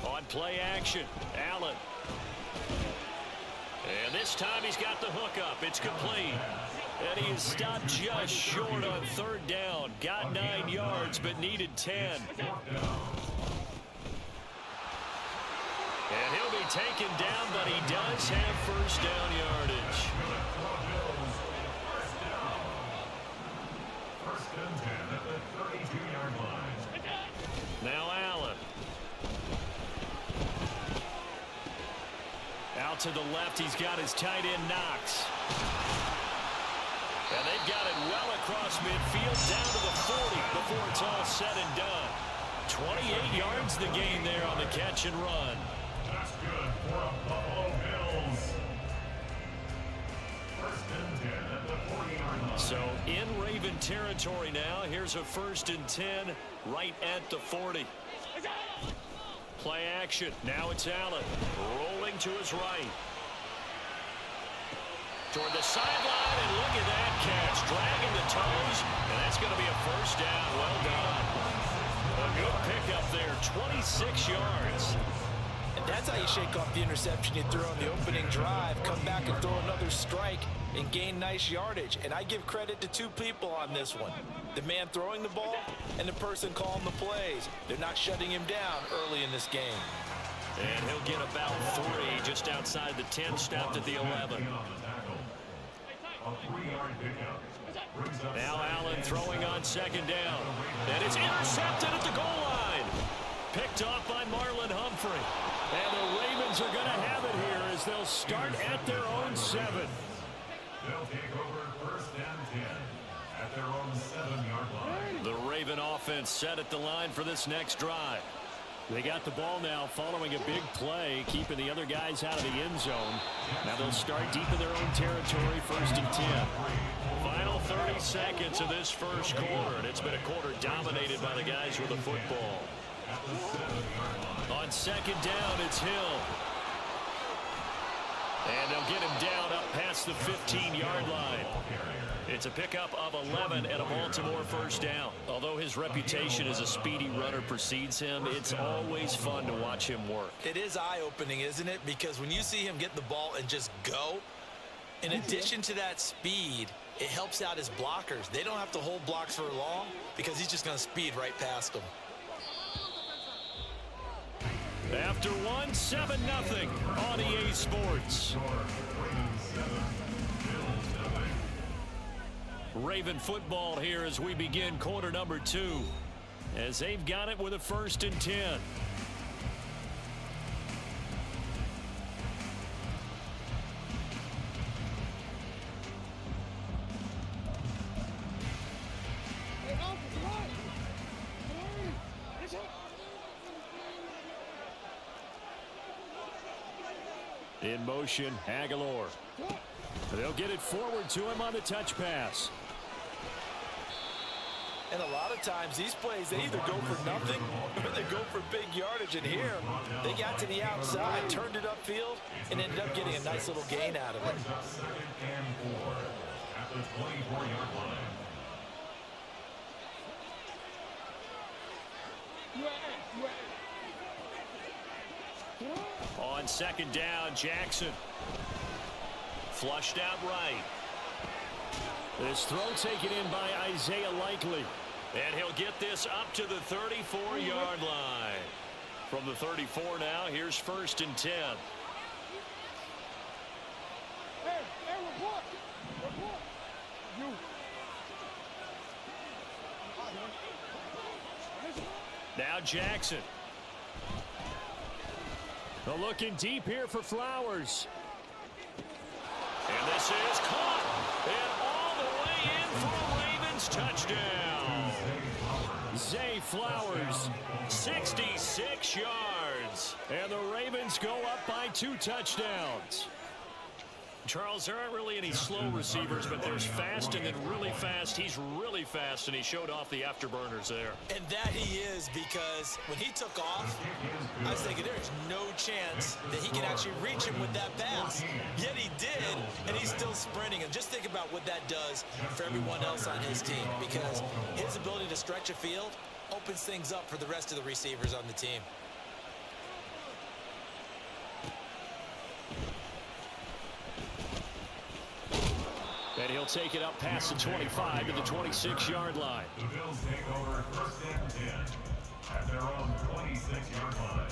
On play action, Allen. And this time he's got the hook up. It's complete. And he is stopped just short on third down. Got 9 yards, but needed 10. And he'll be taken down, but he does have first down yardage. First and 10 at the 32-yard line. Now Allen. Out to the left, he's got his tight end Knox. And they've got it well across midfield, down to the 40 before it's all said and done. 28 yards the gain there on the catch and run. That's good for a Buffalo Bills. First and 10 at the 40-yard line. So in Raven territory now. Here's a first and 10 right at the 40. Play action. Now it's Allen rolling to his right. Toward the sideline, and look at that catch. Dragging the toes, and that's going to be a first down. Well done. A good pickup there, 26 yards. And that's how you shake off the interception you threw on the opening drive, come back and throw another strike and gain nice yardage. And I give credit to 2 people on this one. The man throwing the ball and the person calling the plays. They're not shutting him down early in this game. And he'll get about 3 just outside the 10, stopped at the 11. Now Allen throwing on second down. And it's intercepted at the goal line. Picked off by Marlon Humphrey. And the Ravens are going to have it here as they'll start at their own 7. They'll take over first and 10 at their own 7-yard line. The Raven offense set at the line for this next drive. They got the ball now following a big play, keeping the other guys out of the end zone. Now they'll start deep in their own territory, first and 10. Final 30 seconds of this first quarter, and it's been a quarter dominated by the guys with the football. On second down, it's Hill. And they'll get him down up past the 15-yard line. It's a pickup of 11 and a Baltimore first down. Although his reputation as a speedy runner precedes him, it's always fun to watch him work. It is eye-opening, isn't it? Because when you see him get the ball and just go, in addition to that speed, it helps out his blockers. They don't have to hold blocks for long because he's just going to speed right past them. After 1, 7-0 on EA Sports. Raven football here as we begin quarter number 2. As they've got it with a first and 10. In motion, Aguilar. They'll get it forward to him on the touch pass. And a lot of times these plays, they either go for nothing or they go for big yardage. And here, they got to the outside, turned it upfield, and ended up getting a nice little gain out of it. Second and 4 at the 24-yard line. On second down, Jackson. Flushed out right. This throw taken in by Isaiah Likely. And he'll get this up to the 34-yard line. From the 34 now, here's first and 10. Hey, report. Report. You. Now Jackson. They're looking deep here for Flowers. And this is caught. And all the way in for a Ravens touchdown. Zay Flowers, 66 yards. And the Ravens go up by 2 touchdowns. Charles, there aren't really any slow receivers, but there's fast and then really fast. He's really fast, and he showed off the afterburners there. And that he is, because when he took off, I was thinking there's no chance that he can actually reach him with that pass. Yet he did, and he's still sprinting. And just think about what that does for everyone else on his team, because his ability to stretch a field opens things up for the rest of the receivers on the team. He'll take it up past the 25 to the 26-yard line. The Bills take over first and 10 at their own 26-yard line.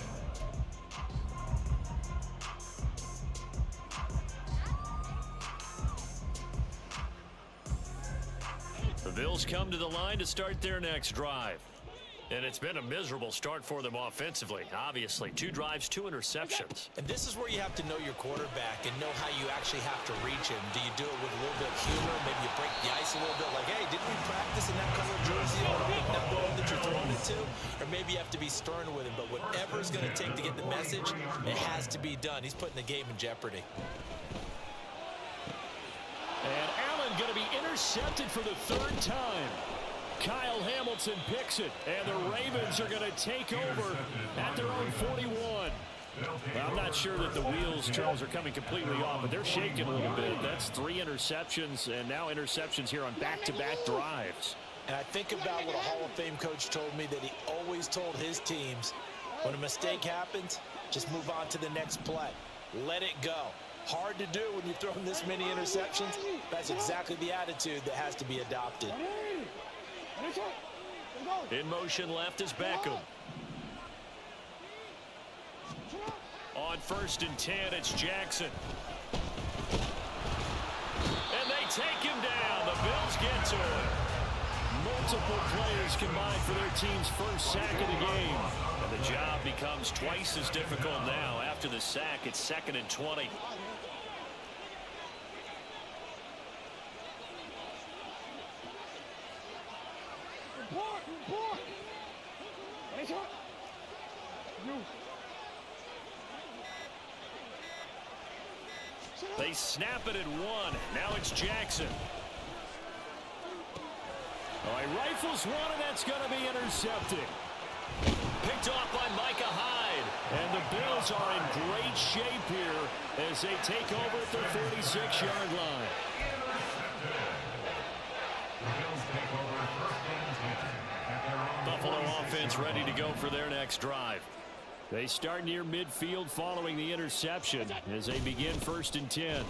The Bills come to the line to start their next drive. And it's been a miserable start for them offensively. Obviously, 2 drives, 2 interceptions. And this is where you have to know your quarterback and know how you actually have to reach him. Do you do it with a little bit of humor? Maybe you break the ice a little bit like, hey, didn't we practice in that color jersey all week, not the one that you're throwing it to? Or maybe you have to be stern with him. But whatever it's going to take to get the message, it has to be done. He's putting the game in jeopardy. And Allen going to be intercepted for the 3rd time. Kyle Hamilton picks it, and the Ravens are going to take over at their own 41. Well, I'm not sure that the wheels, Charles, are coming completely off, but they're shaking a little bit. That's 3 interceptions, and now interceptions here on back-to-back drives. And I think about what a Hall of Fame coach told me that he always told his teams, when a mistake happens, just move on to the next play. Let it go. Hard to do when you've thrown this many interceptions. That's exactly the attitude that has to be adopted. In motion left is Beckham. On 1st and 10, it's Jackson. And they take him down. The Bills get to it. Multiple players combined for their team's first sack of the game. And the job becomes twice as difficult now. After the sack, it's 2nd and 20. They snap it at 1. Now it's Jackson. Oh, he rifles one, and that's going to be intercepted. Picked off by Micah Hyde. And the Bills are in great shape here as they take over at their 46-yard line. Buffalo offense ready to go for their next drive. They start near midfield following the interception as they begin 1st and 10.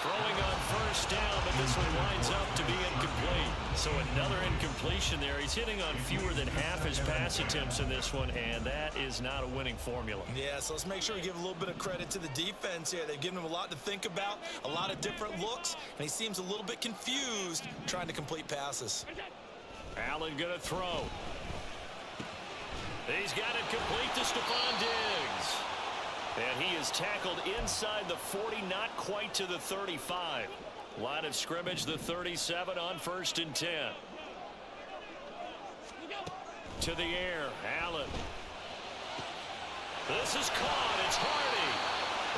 Throwing on 1st down, but this one winds up to be incomplete. So another incompletion there. He's hitting on fewer than half his pass attempts in this one, and that is not a winning formula. Yeah, so let's make sure we give a little bit of credit to the defense here. They've given him a lot to think about, a lot of different looks, and he seems a little bit confused trying to complete passes. Allen going to throw. He's got it complete to Stephon Diggs. And he is tackled inside the 40, not quite to the 35. Line of scrimmage, the 37 on 1st and 10. To the air, Allen. This is caught. It's Hardy.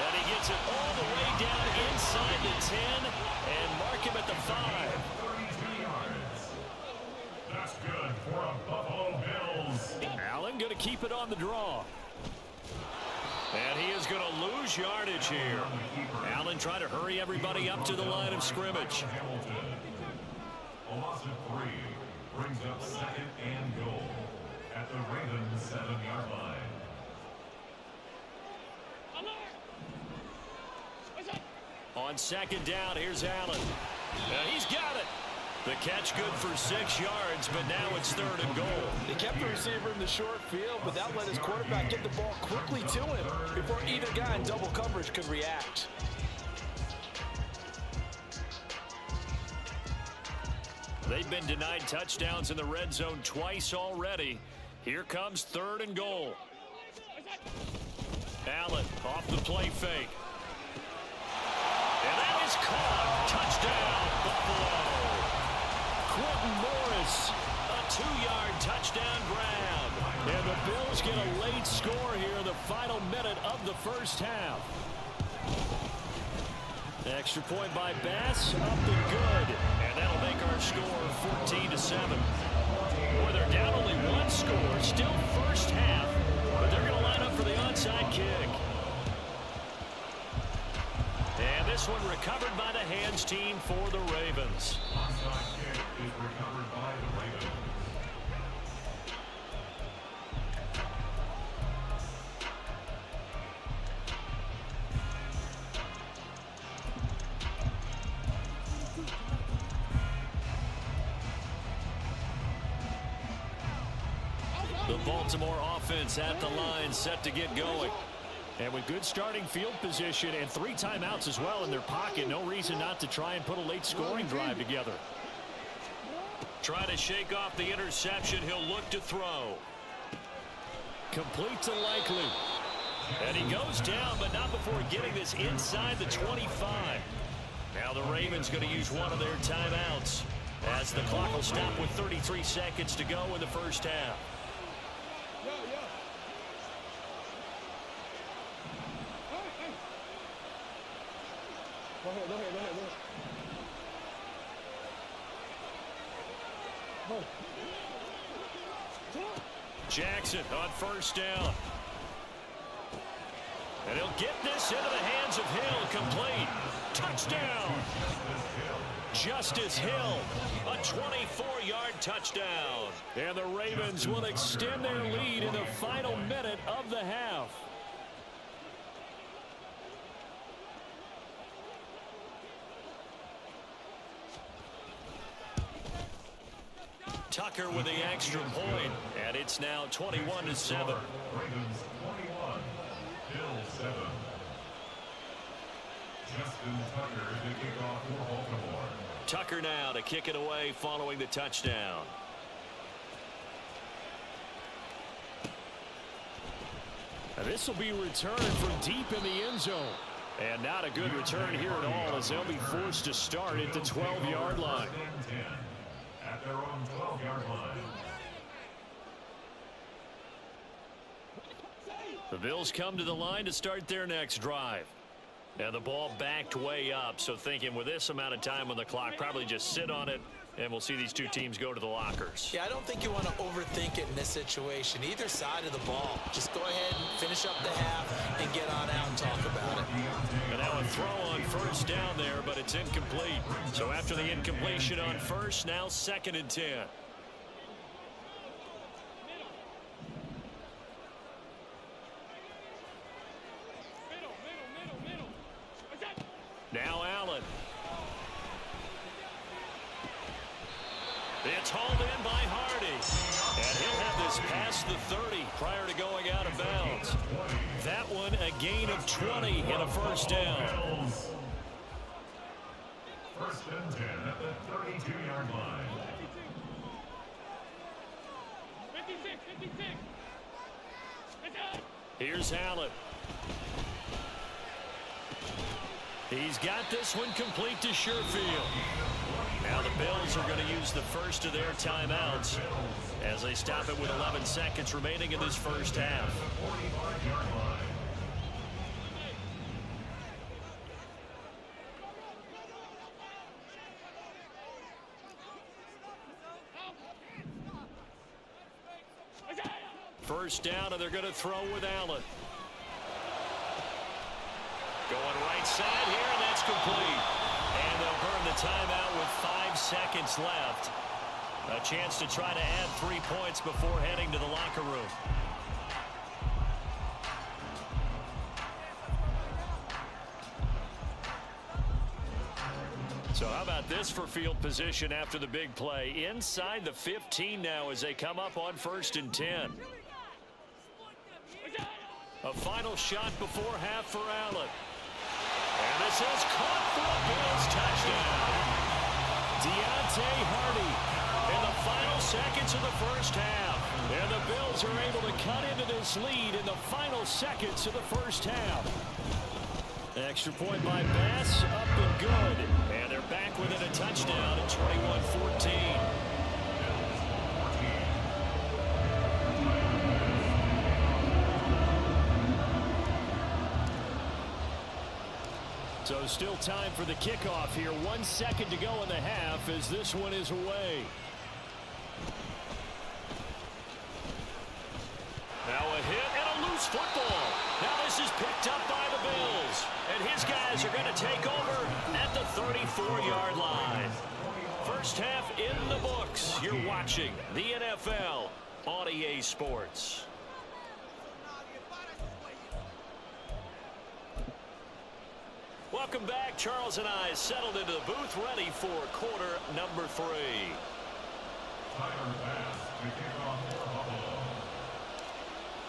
And he gets it all the way down inside the 10 and mark him at the 5. 32 yards. That's good for a Buffalo Bills. Allen going to keep it on the draw. And he is going to lose yardage here. Allen trying to hurry everybody up to the line of scrimmage. A loss of 3 brings up 2nd and goal at the Ravens 7-yard line. On 2nd down, here's Allen. He's got it. The catch good for 6 yards, but now it's 3rd and goal. They kept the receiver in the short field, but that let his quarterback get the ball quickly to him before either guy in double coverage could react. They've been denied touchdowns in the red zone twice already. Here comes 3rd and goal. Allen off the play fake. And that is caught. Touchdown, Buffalo. Quentin Morris, a 2-yard touchdown grab. And the Bills get a late score here in the final minute of the first half. Extra point by Bass, up and good. And that'll make our score 14-7. Boy, they're down only 1 score, still first half, but they're going to line up for the onside kick. And this one recovered by the hands team for the Ravens. Onside kick is recovered by the Ravens. Baltimore offense at the line, set to get going. And with good starting field position and 3 timeouts as well in their pocket, no reason not to try and put a late scoring drive together. Trying to shake off the interception. He'll look to throw. Complete to Likely. And he goes down, but not before getting this inside the 25. Now the Ravens going to use one of their timeouts as the clock will stop with 33 seconds to go in the first half. Go ahead. Jackson on first down. And he'll get this into the hands of Hill. Complete. Touchdown. Justice Hill. A 24-yard touchdown. And the Ravens will extend their lead in the final minute of the half. Tucker with the extra point, and it's now 21-7. Ravens 21, Hill 7. Justin Tucker to kick off for Baltimore. Tucker now to kick it away following the touchdown. This will be returned from deep in the end zone. And not a good return here at all as they'll be forced to start at the 12-yard line. At their own 12-yard line. The Bills come to the line to start their next drive. And the ball backed way up, so thinking with this amount of time on the clock, probably just sit on it, and we'll see these two teams go to the lockers. Yeah, I don't think you want to overthink it in this situation. Either side of the ball. Just go ahead and finish up the half and get on out and talk about it. And now a throw on first down there, but it's incomplete. So after the incompletion on first, now 2nd and 10. Now Allen. It's hauled in by Hardy. And he'll have this past the 30 prior to going out of bounds. That one a gain of 20 in a first down. First and 10 at the 32-yard line. 56. Here's Allen. He's got this one complete to Sherfield. Now the Bills are going to use the first of their timeouts as they stop it with 11 seconds remaining in this first half. First down, and they're going to throw with Allen. Going right side here, and that's complete. And they'll burn the timeout with 5 seconds left. A chance to try to add 3 points before heading to the locker room. So how about this for field position after the big play? Inside the 15 now as they come up on 1st and 10. A final shot before half for Allen. And this is caught for a Bills touchdown. Deontay Hardy in the final seconds of the first half. And the Bills are able to cut into this lead in the final seconds of the first half. Extra point by Bass, up and good. And they're back within a touchdown at 21-14. So still time for the kickoff here. 1 second to go in the half as this one is away. Now a hit and a loose football. Now this is picked up by the Bills. And his guys are going to take over at the 34-yard line. First half in the books. You're watching the NFL on EA Sports. Welcome back. Charles and I settled into the booth ready for quarter number 3. Tyler Bass to kick off for Buffalo.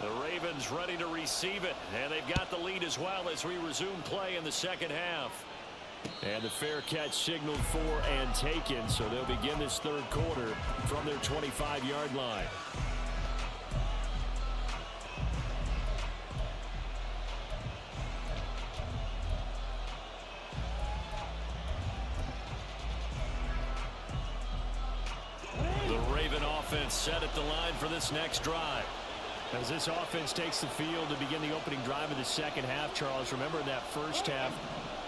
The Ravens ready to receive it, and they've got the lead as well as we resume play in the second half. And the fair catch signaled for and taken, so they'll begin this third quarter from their 25-yard line. The Raven offense set at the line for this next drive. As this offense takes the field to begin the opening drive of the second half, Charles, remember in that first half,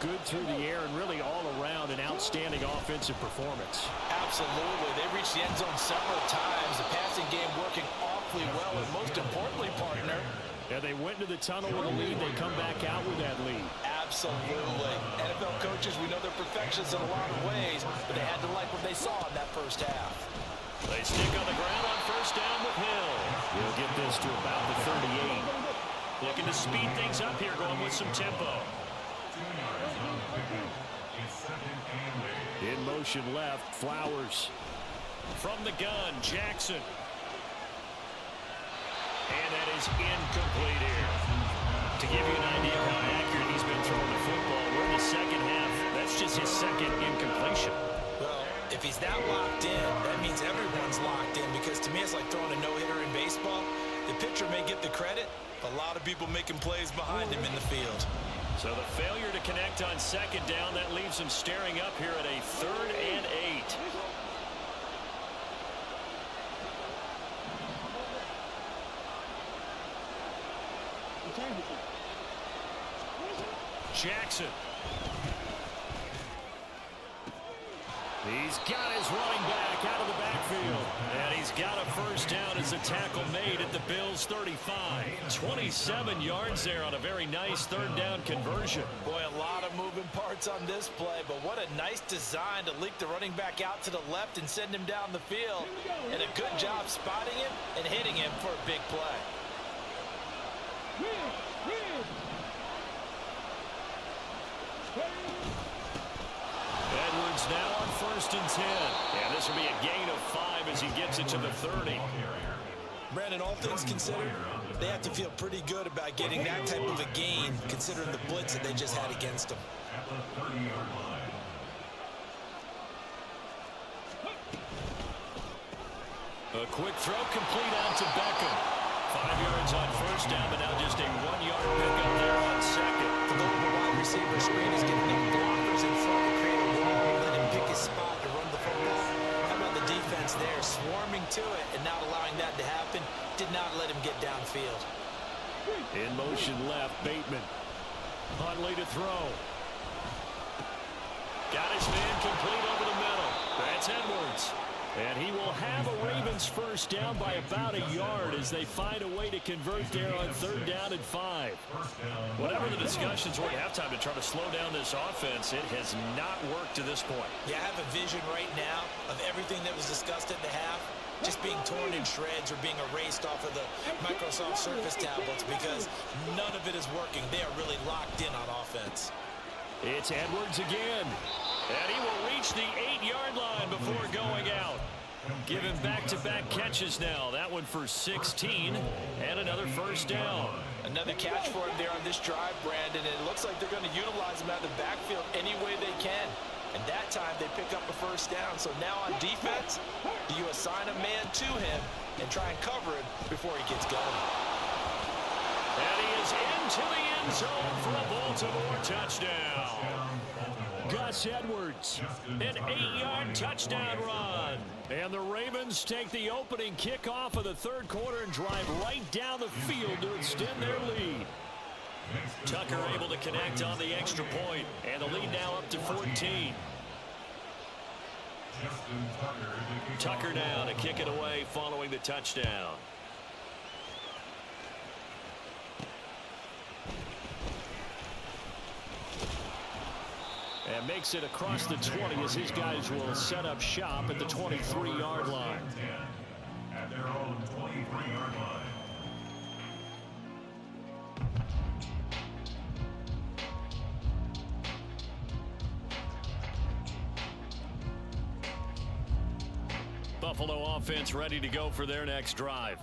good through the air and really all around an outstanding offensive performance. Absolutely. They reached the end zone several times. The passing game working awfully well, and most importantly, partner. Yeah, they went into the tunnel with a lead. They come back out with that lead. Absolutely. NFL coaches, we know they're perfectionists in a lot of ways, but they had to like what they saw in that first half. They stick on the ground on first down with Hill. He'll get this to about the 38. Looking to speed things up here, going with some tempo. In motion left, Flowers. From the gun, Jackson. And that is incomplete here. To give you an idea of how accurate he's been throwing the football, we're in the second half. That's just his second incompletion. Well, if he's that locked in, that means everyone's locked in, because to me it's like throwing a no-hitter in baseball. The pitcher may get the credit, but a lot of people making plays behind him in the field. So the failure to connect on second down, that leaves him staring up here at a 3rd and 8. Jackson. He's got his running back out of the backfield. And he's got a first down as a tackle made at the Bills' 35. 27 yards there on a very nice 3rd down conversion. Boy, a lot of moving parts on this play, but what a nice design to leak the running back out to the left and send him down the field. And a good job spotting him and hitting him for a big play. Edwards now on 1st and 10. And this will be a gain of 5 as he gets it to the 30. Brandon, all things considered, they have to feel pretty good about getting that type of a gain, considering the blitz that they just had against them. A quick throw complete out to Beckham. 5 yards on first down, but now just a 1-yard pickup there on second. The goal of the wide receiver screen is getting the blockers in front to create a wall, let him pick his spot to run the football. How about the defense there, swarming to it and not allowing that to happen? Did not let him get downfield. In motion left, Bateman. Huntley to throw. Got his man complete over the middle. That's Edwards. And he will have a Ravens first down by about a yard as they find a way to convert there on 3rd down and 5. Whatever the discussions were at halftime to try to slow down this offense, it has not worked to this point. Yeah, I have a vision right now of everything that was discussed at the half just being torn in shreds or being erased off of the Microsoft Surface tablets, because none of it is working. They are really locked in on offense. It's Edwards again. And he will reach the 8-yard line before going out. Given back-to-back catches now. That one for 16 and another first down. Another catch for him there on this drive, Brandon. And it looks like they're going to utilize him out of the backfield any way they can. And that time they pick up a first down. So now on defense, do you assign a man to him and try and cover him before he gets going? And he is into the end zone for a Baltimore touchdown. Gus Edwards, an 8-yard touchdown run. And the Ravens take the opening kickoff of the 3rd quarter and drive right down the field to extend their lead. Tucker able to connect on the extra point, and the lead now up to 14. Tucker now to kick it away following the touchdown. And makes it across the 20 as his guys will set up shop at the 23-yard line. At their own 23-yard line. Buffalo offense ready to go for their next drive.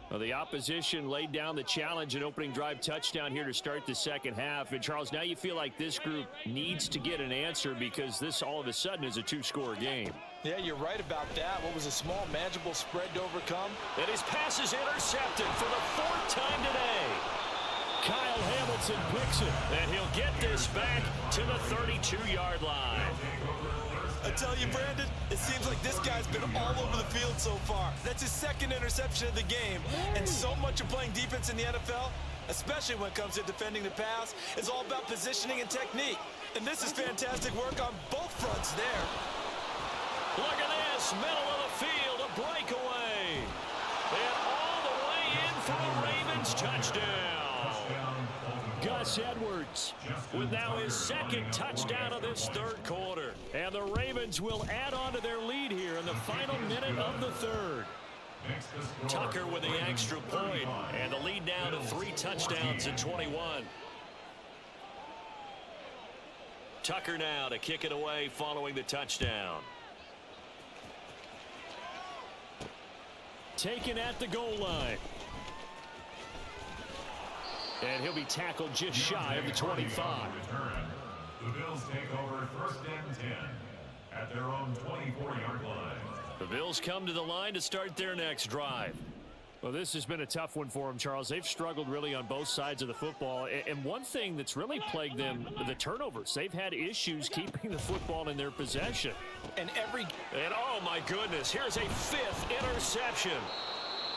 Well, the opposition laid down the challenge and opening drive touchdown here to start the second half. And, Charles, now you feel like this group needs to get an answer because this all of a sudden is a two-score game. Yeah, you're right about that. What was a small, manageable spread to overcome? And his pass is intercepted for the 4th time today. Kyle Hamilton picks it, and he'll get this back to the 32-yard line. I tell you, Brandon, it seems like this guy's been all over the field so far. That's his 2nd interception of the game. And so much of playing defense in the NFL, especially when it comes to defending the pass, is all about positioning and technique. And this is fantastic work on both fronts there. Look at this, middle of the field, a breakaway. And all the way in for the Ravens touchdown. Gus Edwards with now his 2nd touchdown of this 3rd quarter. And the Ravens will add on to their lead here in the final minute of the 3rd. Tucker with the extra point, and the lead now to 3 touchdowns at 21. Tucker now to kick it away following the touchdown. Taken at the goal line. And he'll be tackled just shy of the 25. The Bills take over 1st and 10 at their own 24-yard line. The Bills come to the line to start their next drive. Well, this has been a tough one for them, Charles. They've struggled really on both sides of the football. And one thing that's really plagued them, the turnovers. They've had issues keeping the football in their possession. And oh, my goodness, here's a 5th interception.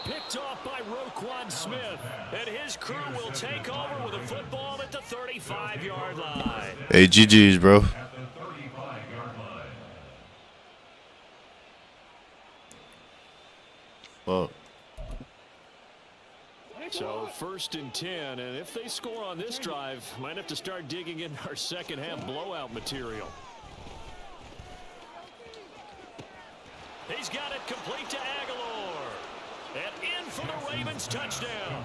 Picked off by Roquan Smith. And his crew will take over with a football at the 35-yard line. Hey, GG's, bro. At the 35-yard line. Well. So 1st and 10, and if they score on this drive, might have to start digging in our second half blowout material. He's got it complete to Aguilar. And in for the Ravens touchdown.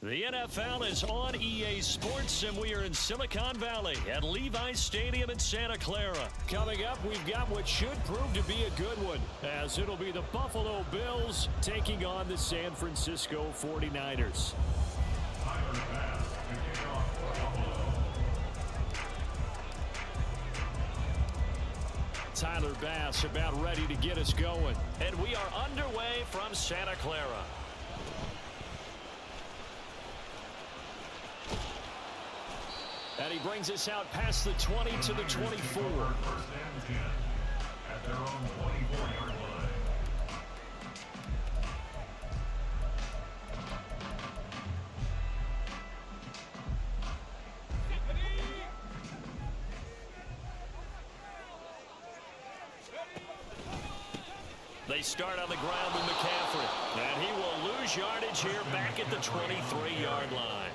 The NFL is on EA Sports, and we are in Silicon Valley at Levi's Stadium in Santa Clara. Coming up, we've got what should prove to be a good one, as it'll be the Buffalo Bills taking on the San Francisco 49ers. Tyler Bass about ready to get us going. And we are underway from Santa Clara. And he brings us out past the 20 to the 24. 1st and 10 at their own 24-yard line. They start on the ground with McCaffrey. And he will lose yardage here back at the 23-yard line.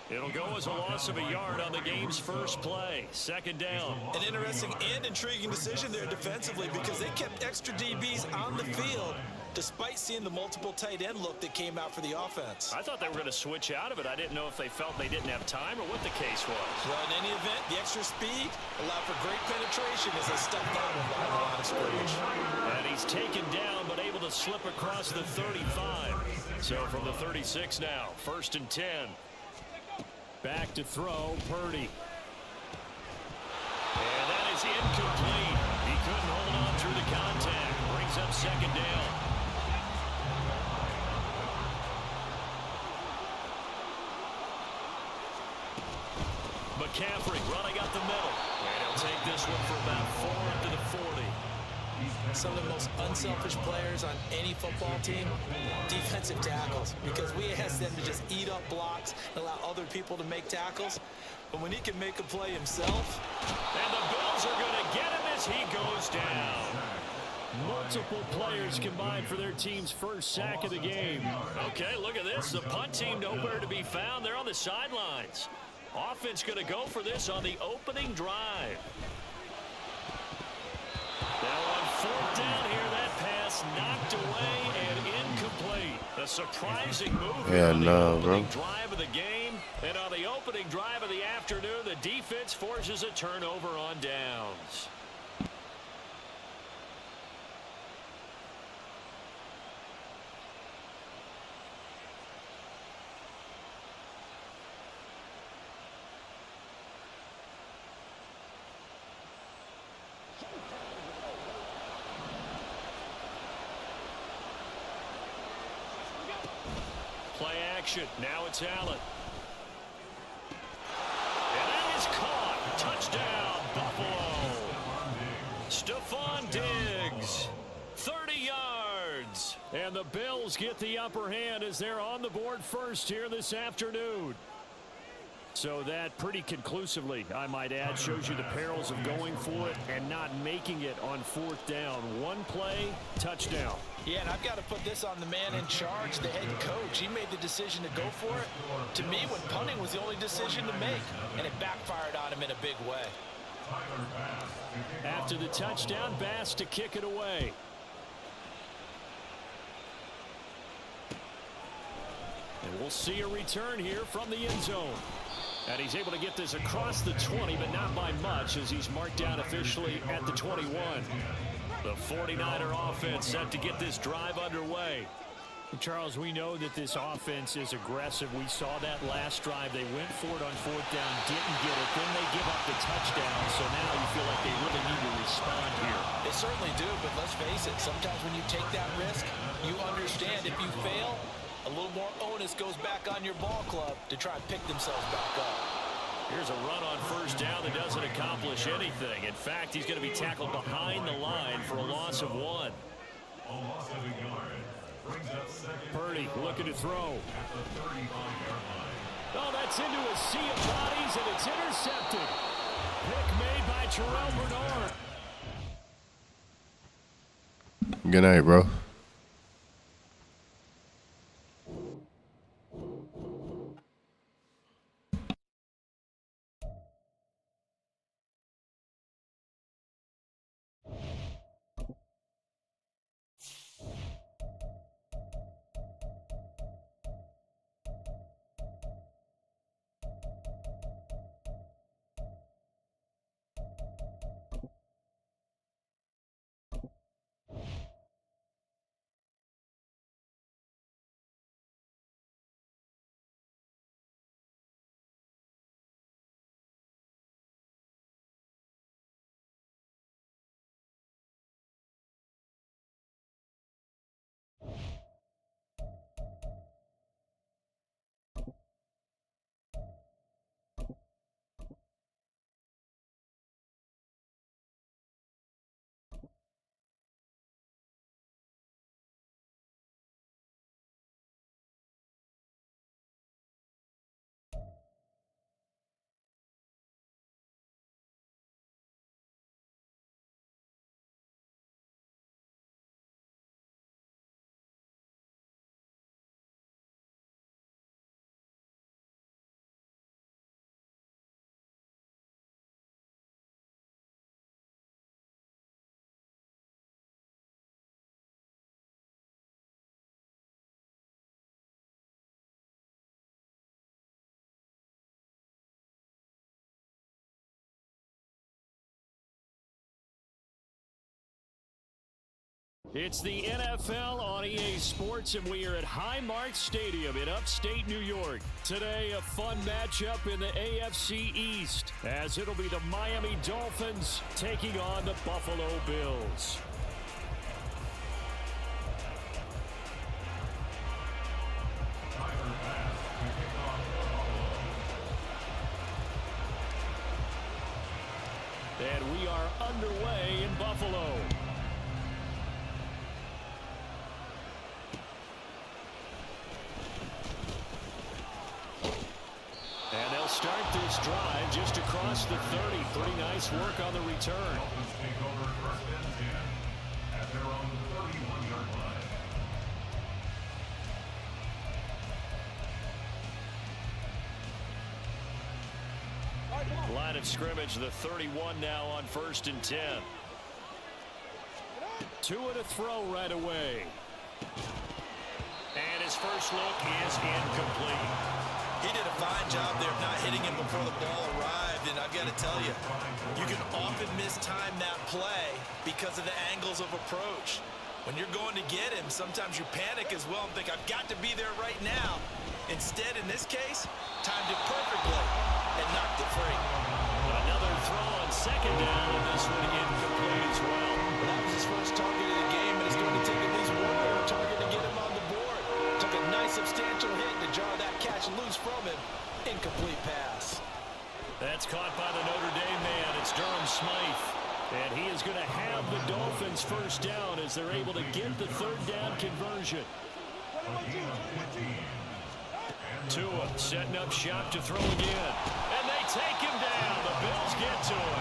It'll go as a loss of a yard on the game's first play. 2nd down. An interesting and intriguing decision there defensively because they kept extra DBs on the field. despite seeing the multiple tight end look that came out for the offense. I thought they were going to switch out of it. I didn't know if they felt they didn't have time or what the case was. Well, in any event, the extra speed allowed for great penetration as they stepped on him down the line of scrimmage. And he's taken down but able to slip across the 35. So from the 36 now, 1st and 10. Back to throw, Purdy. And that is incomplete. He couldn't hold on through the contact. Brings up 2nd down. McCaffrey running up the middle. And he'll take this one for about 4 to the 40. Some of the most unselfish players on any football team, defensive tackles, because we ask them to just eat up blocks and allow other people to make tackles. But when he can make a play himself. And the Bills are going to get him as he goes down. Multiple players combined for their team's first sack of the game. Okay, look at this. The punt team nowhere to be found. They're on the sidelines. Offense going to go for this on the opening drive. Now on 4th down here, that pass knocked away and incomplete. A surprising move on the opening drive of the game. And on the opening drive of the afternoon, the defense forces a turnover on downs. Play action. Now it's Allen. And that is caught. Touchdown, Buffalo. Stephon Diggs. 30 yards. And the Bills get the upper hand as they're on the board first here this afternoon. So that pretty conclusively, I might add, shows you the perils of going for it and not making it on 4th down. One play, touchdown. Yeah, and I've got to put this on the man in charge, the head coach. He made the decision to go for it. To me, when punting was the only decision to make, and it backfired on him in a big way. After the touchdown, Bass to kick it away. And we'll see a return here from the end zone. And he's able to get this across the 20, but not by much, as he's marked down officially at the 21. The 49er offense set to get this drive underway. Charles, we know that this offense is aggressive. We saw that last drive. They went for it on 4th down, didn't get it. Then they give up the touchdown. So now you feel like they really need to respond here. They certainly do, but let's face it. Sometimes when you take that risk, you understand if you fail, a little more onus goes back on your ball club to try and pick themselves back up. Here's a run on 1st down that doesn't accomplish anything. In fact, he's going to be tackled behind the line for a loss of 1. Purdy looking to throw. Oh, that's into a sea of bodies, and it's intercepted. Pick made by Terrell Bernard. Good night, bro. It's the NFL on EA Sports, and we are at Highmark Stadium in upstate New York. Today, a fun matchup in the AFC East, as it'll be the Miami Dolphins taking on the Buffalo Bills. And we are underway in Buffalo. And they'll start this drive just across the 30. Pretty nice work on the return. Dolphins take over first and 10 at their own 31-yard line. Line of scrimmage, the 31 now on 1st and 10. Tua to throw right away. And his first look is incomplete. He did a fine job there of not hitting him before the ball arrived, and I've got to tell you, you can often mistime that play because of the angles of approach. When you're going to get him, sometimes you panic as well and think, I've got to be there right now. Instead, in this case, timed it perfectly and knocked it free. Another throw on 2nd down, and this one incomplete as well. That was his first target of the game, and it's going to take at least one more target to get him on the board. Took a nice substantial hit to jar that catch loose from him. Incomplete pass. That's caught by the Notre Dame man. It's Durham Smythe. And he is going to have the Dolphins first down as they're able to get the 3rd down conversion. Tua setting up shop to throw again. And they take him down. The Bills get to him.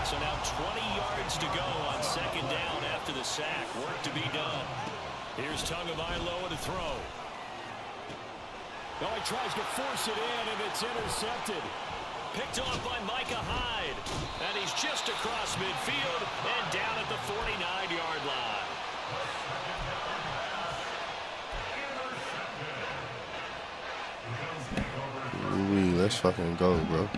So now 20 yards to go on 2nd down after the sack. Work to be done. Here's Tagovailoa to throw. Oh, he tries to force it in, and it's intercepted. Picked off by Micah Hyde. And he's just across midfield and down at the 49-yard line. Ooh, let's fucking go, bro.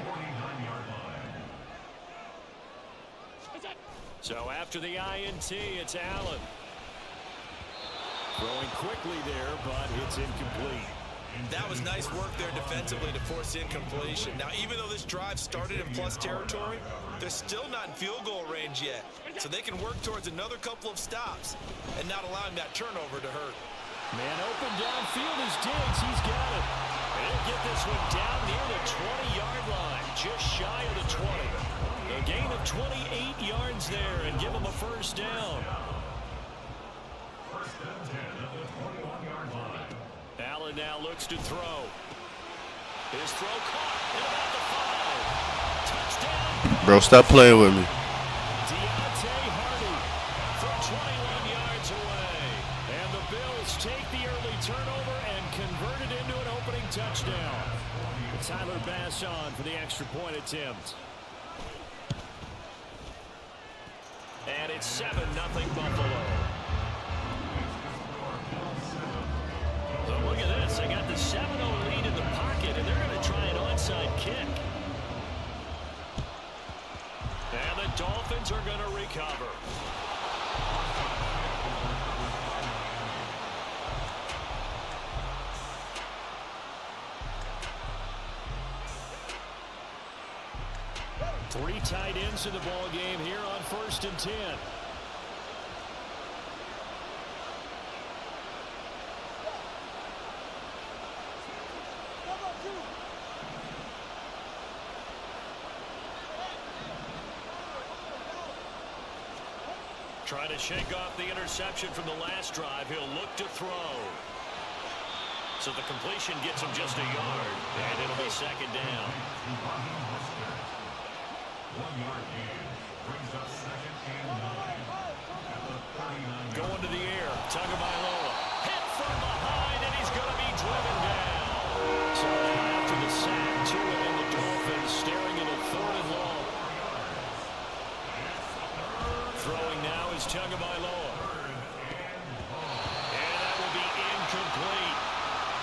So after the INT, it's Allen. Throwing quickly there, but it's incomplete. That was nice work there defensively to force incompletion. Now, even though this drive started in plus territory, they're still not in field goal range yet. So they can work towards another couple of stops and not allowing that turnover to hurt. Man open downfield is Diggs. He's got it. And he'll get this one down near the 20-yard line, just shy of the 20. A gain of 28 yards there and give him a first down. First and 10 at the 21-yard line. Allen now looks to throw. His throw caught at about the 5. Touchdown. Bro, stop playing with me. Deontay Hardy from 21 yards away. And the Bills take the early turnover and convert it into an opening touchdown. Tyler Bass on for the extra point attempt. And it's 7-0 Buffalo. So look at this. They got the 7-0 lead in the pocket, and they're going to try an onside kick. And the Dolphins are going to recover. Three tight ends in the ball game here on 1st and 10. Trying to shake off the interception from the last drive. He'll look to throw. So the completion gets him just a yard, and it'll be 2nd down. 1-yard gain brings up 2nd and 9 at the 39. Going to the air, Tagovailoa hit from behind, and he's going to be driven down. So after the sack, Tua and the Dolphins staring at a 3rd and long. Throwing now is Tagovailoa. And that will be incomplete.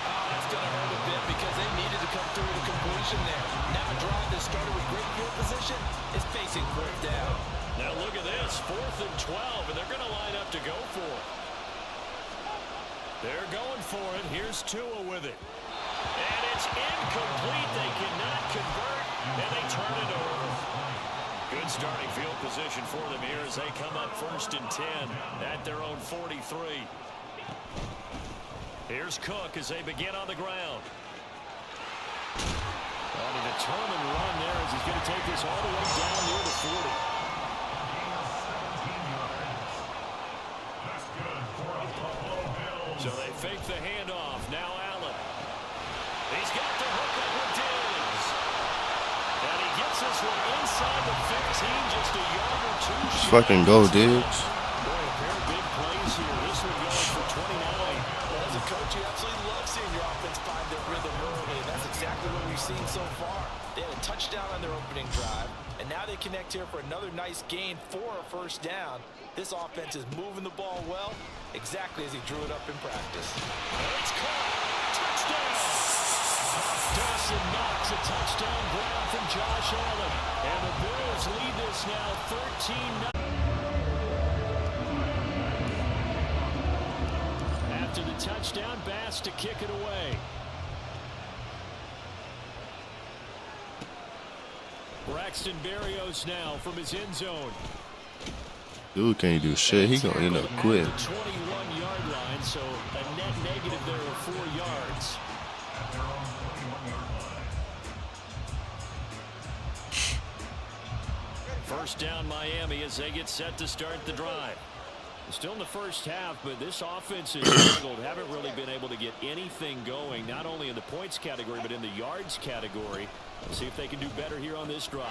Oh, that's going to hurt a bit because they needed to come through the completion there. Now a drive that started with great field position is facing 4th down. Now look at this, 4th and 12, and they're going to line up to go for it. They're going for it. Here's Tua with it. And it's incomplete. They cannot convert, and they turn it over. Good starting field position for them here as they come up 1st and 10 at their own 43. Here's Cook as they begin on the ground. On a determined run there as he's going to take this all the way down near the 40. So they fake the handoff. Now Allen. He's got the hook up with Diggs. And he gets this one inside the 15, just a yard or two. Just fucking go, Diggs. Boy, a pair of big plays here. This one going for 29. Well, as a coach, you absolutely love seeing your offense find their rhythm early, and that's exactly what we've seen so far. They had a touchdown on their opening drive, and now they connect here for another nice gain for a 1st down. This offense is moving the ball well, exactly as he drew it up in practice. It's caught. Touchdown. Dawson Knox, a touchdown grab from Josh Allen. And the Bills lead this now 13-0. After the touchdown, Bass to kick it away. Braxton Berrios now from his end zone. Dude can't do shit. He gonna end up quitting. 21-yard line, so a net negative there of 4 yards. First down Miami as they get set to start the drive. Still in the first half, but this offense has struggled. Haven't really been able to get anything going, not only in the points category, but in the yards category. Let's see if they can do better here on this drive.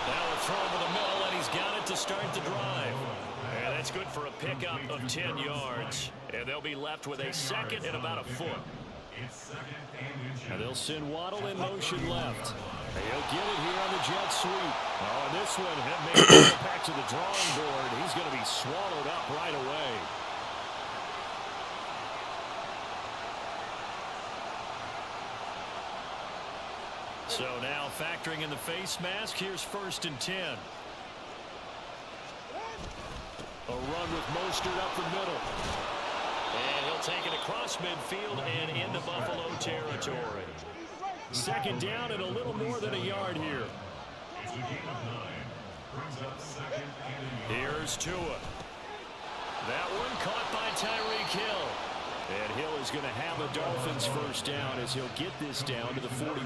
Now a throw over the middle, and he's got it to start the drive. And that's good for a pickup of 10 yards. And they'll be left with a 2nd and about a foot. And they'll send Waddle in motion left. He'll get it here on the jet sweep. Oh, and this one may go back to the drawing board. He's going to be swallowed up right away. So now factoring in the face mask, here's 1st and 10. A run with Mostert up the middle. And he'll take it across midfield and into Buffalo territory. 2nd down and a little more than a yard here. Here's Tua. That one caught by Tyreek Hill. And Hill is going to have a Dolphins 1st down as he'll get this down to the 41.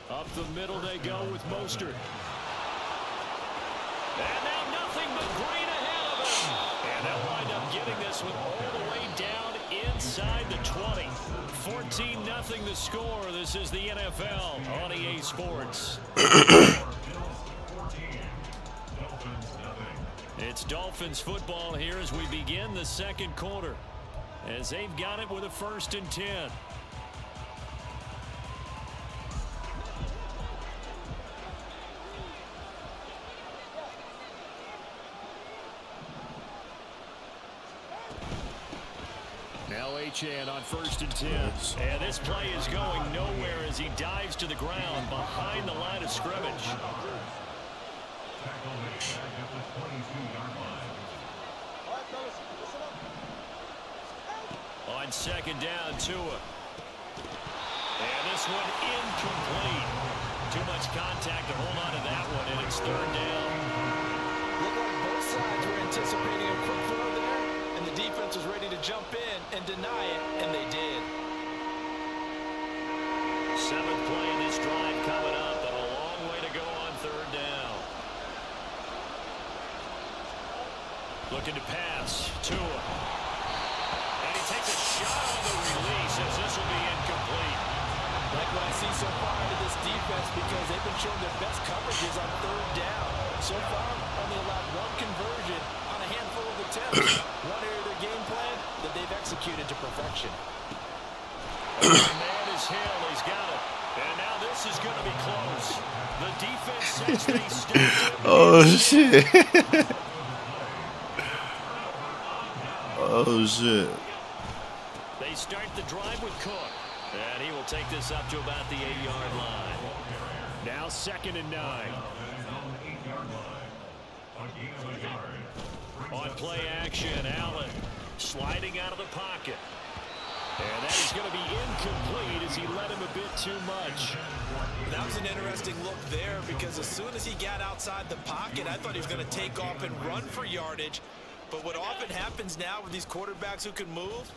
Up the middle they go with Mostert. And now nothing but green ahead of him. And they'll wind up getting this one all the way down inside the 20. 14-0 the score. This is the NFL on EA Sports. It's Dolphins football here as we begin the 2nd quarter. As they've got it with a 1st and 10. Now Achane on 1st and 10. And this play is going nowhere as he dives to the ground behind the line of scrimmage. On 2nd down, Tua. And this one incomplete. Too much contact to hold on to that one, and it's 3rd down. Looked like both sides were anticipating a quick throw there, and the defense was ready to jump in and deny it, and they did. 7th play in this drive coming up, and a long way to go on 3rd down. Looking to pass, Tua. And he takes a shot on the release as this will be incomplete. Like what I see so far out of this defense because they've been showing their best coverages on 3rd down. So far, only allowed 1 conversion on a handful of attempts. One area of their game plan that they've executed to perfection. Man is Hill. He's got it. And now this is going to be close. The defense says they stop. Oh, shit. Oh, shit. They start the drive with Cook. And he will take this up to about the 8-yard line. Now 2nd and 9. On play action, Allen sliding out of the pocket. And that is going to be incomplete as he led him a bit too much. That was an interesting look there because as soon as he got outside the pocket, I thought he was going to take off and run for yardage. But what often happens now with these quarterbacks who can move,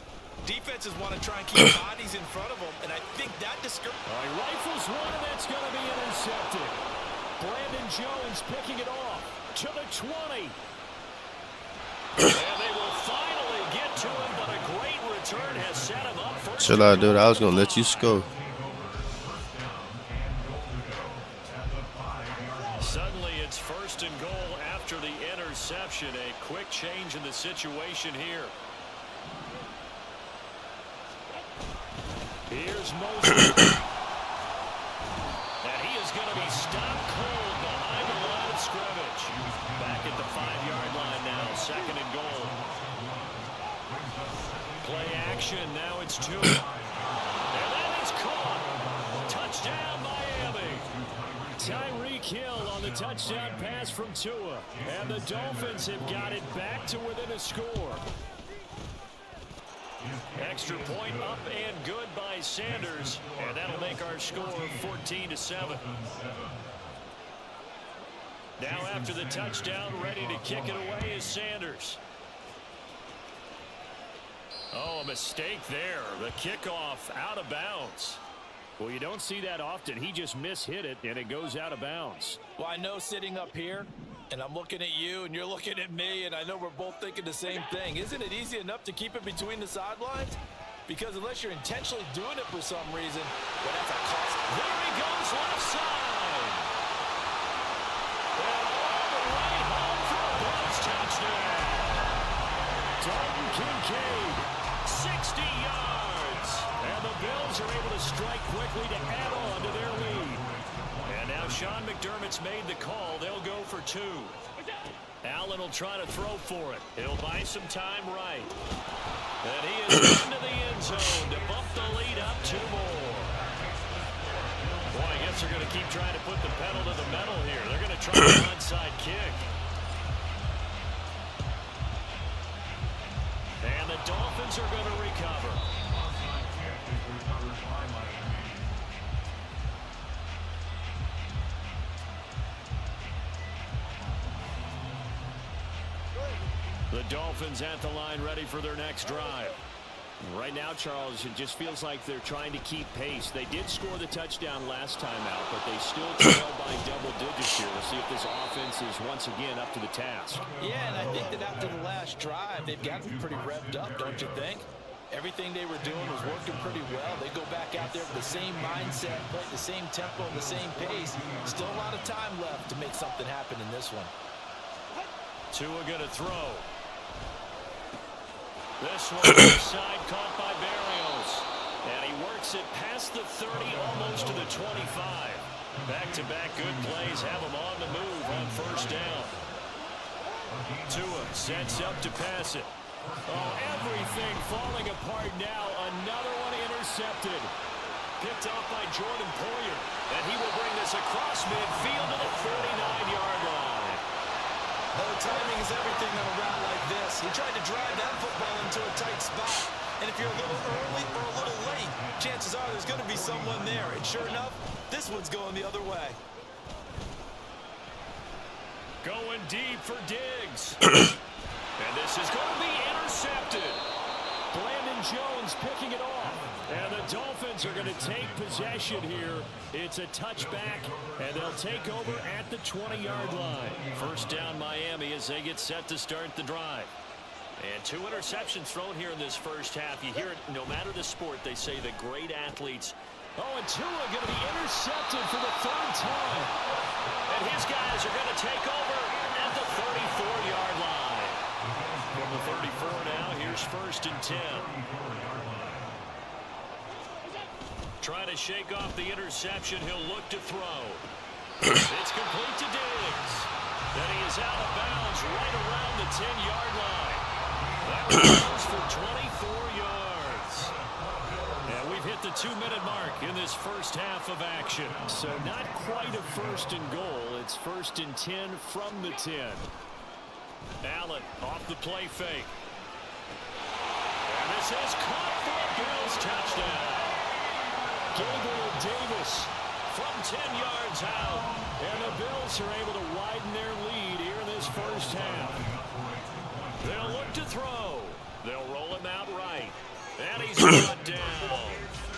defenses want to try and keep bodies in front of them, and I think that discourages. He rifles one, and that's going to be intercepted. Brandon Jones picking it off to the 20. And they will finally get to him, but a great return has set him up. Chill out, dude. I was going to let you score. Suddenly it's 1st and goal after the interception. A quick change in the situation here. Here's Mosley. And he is going to be stopped cold behind the line of scrimmage. Back at the 5-yard line now. 2nd and goal. Play action. Now it's 2. And that is caught. Touchdown, Miami. Tyreek Hill on the touchdown pass from Tua. And the Dolphins have got it back to within a score. Extra point up and good by Sanders. And that'll make our score 14-7. Now after the touchdown, ready to kick it away is Sanders. Oh, a mistake there. The kickoff out of bounds. Well, you don't see that often. He just mishit it, and it goes out of bounds. Well, I know sitting up here, and I'm looking at you, and you're looking at me, and I know we're both thinking the same thing. Isn't it easy enough to keep it between the sidelines? Because unless you're intentionally doing it for some reason, well, that's a cost. There he goes, left side. And all the way home for a Bills touchdown. Dalton Kincaid, 60 yards. And the Bills are able to strike quickly to add on to their lead. And now Sean McDermott's made the call. They'll go for 2. Allen will try to throw for it. He'll buy some time right. And he is into the end zone to bump the lead up 2 more. Boy, I guess they're going to keep trying to put the pedal to the metal here. They're going to try an onside kick. And the Dolphins are going to recover. The Dolphins at the line ready for their next drive. Right now, Charles, it just feels like they're trying to keep pace. They did score the touchdown last time out, but they still trail by double digits here. We'll see if this offense is once again up to the task. Yeah, and I think that after the last drive, they've gotten pretty revved up, don't you think? Everything they were doing was working pretty well. They go back out there with the same mindset, play the same tempo, and the same pace. Still a lot of time left to make something happen in this one. Tua going to throw. This one inside, caught by Berrios. And he works it past the 30, almost to the 25. Back-to-back good plays have him on the move on 1st down. Tua sets up to pass it. Oh, everything falling apart now. Another one intercepted. Picked off by Jordan Poyer. And he will bring this across midfield to the 49-yard line. Oh, timing is everything on a route like this. He tried to drive that football into a tight spot. And if you're a little early or a little late, chances are there's going to be someone there. And sure enough, this one's going the other way. Going deep for Diggs. And this is going to be intercepted. Brandon Jones picking it off. And the Dolphins are going to take possession here. It's a touchback, and they'll take over at the 20-yard line. 1st down Miami as they get set to start the drive. And 2 interceptions thrown here in this first half. You hear it no matter the sport, they say the great athletes. Oh, and Tua going to be intercepted for the 3rd time. And his guys are going to take over at the 34-yard line. From the 34 now, here's 1st and 10. Trying to shake off the interception. He'll look to throw. It's complete to Diggs. Then he is out of bounds right around the 10-yard line. That goes for 24 yards. And we've hit the the 2-minute mark in this first half of action. So not quite a first and goal. It's 1st and 10 from the 10. Allen off the play fake. And this is caught for a Bills touchdown. Gabriel Davis from 10 yards out. And the Bills are able to widen their lead here in this first half. They'll look to throw. They'll roll him out right. And he's brought down.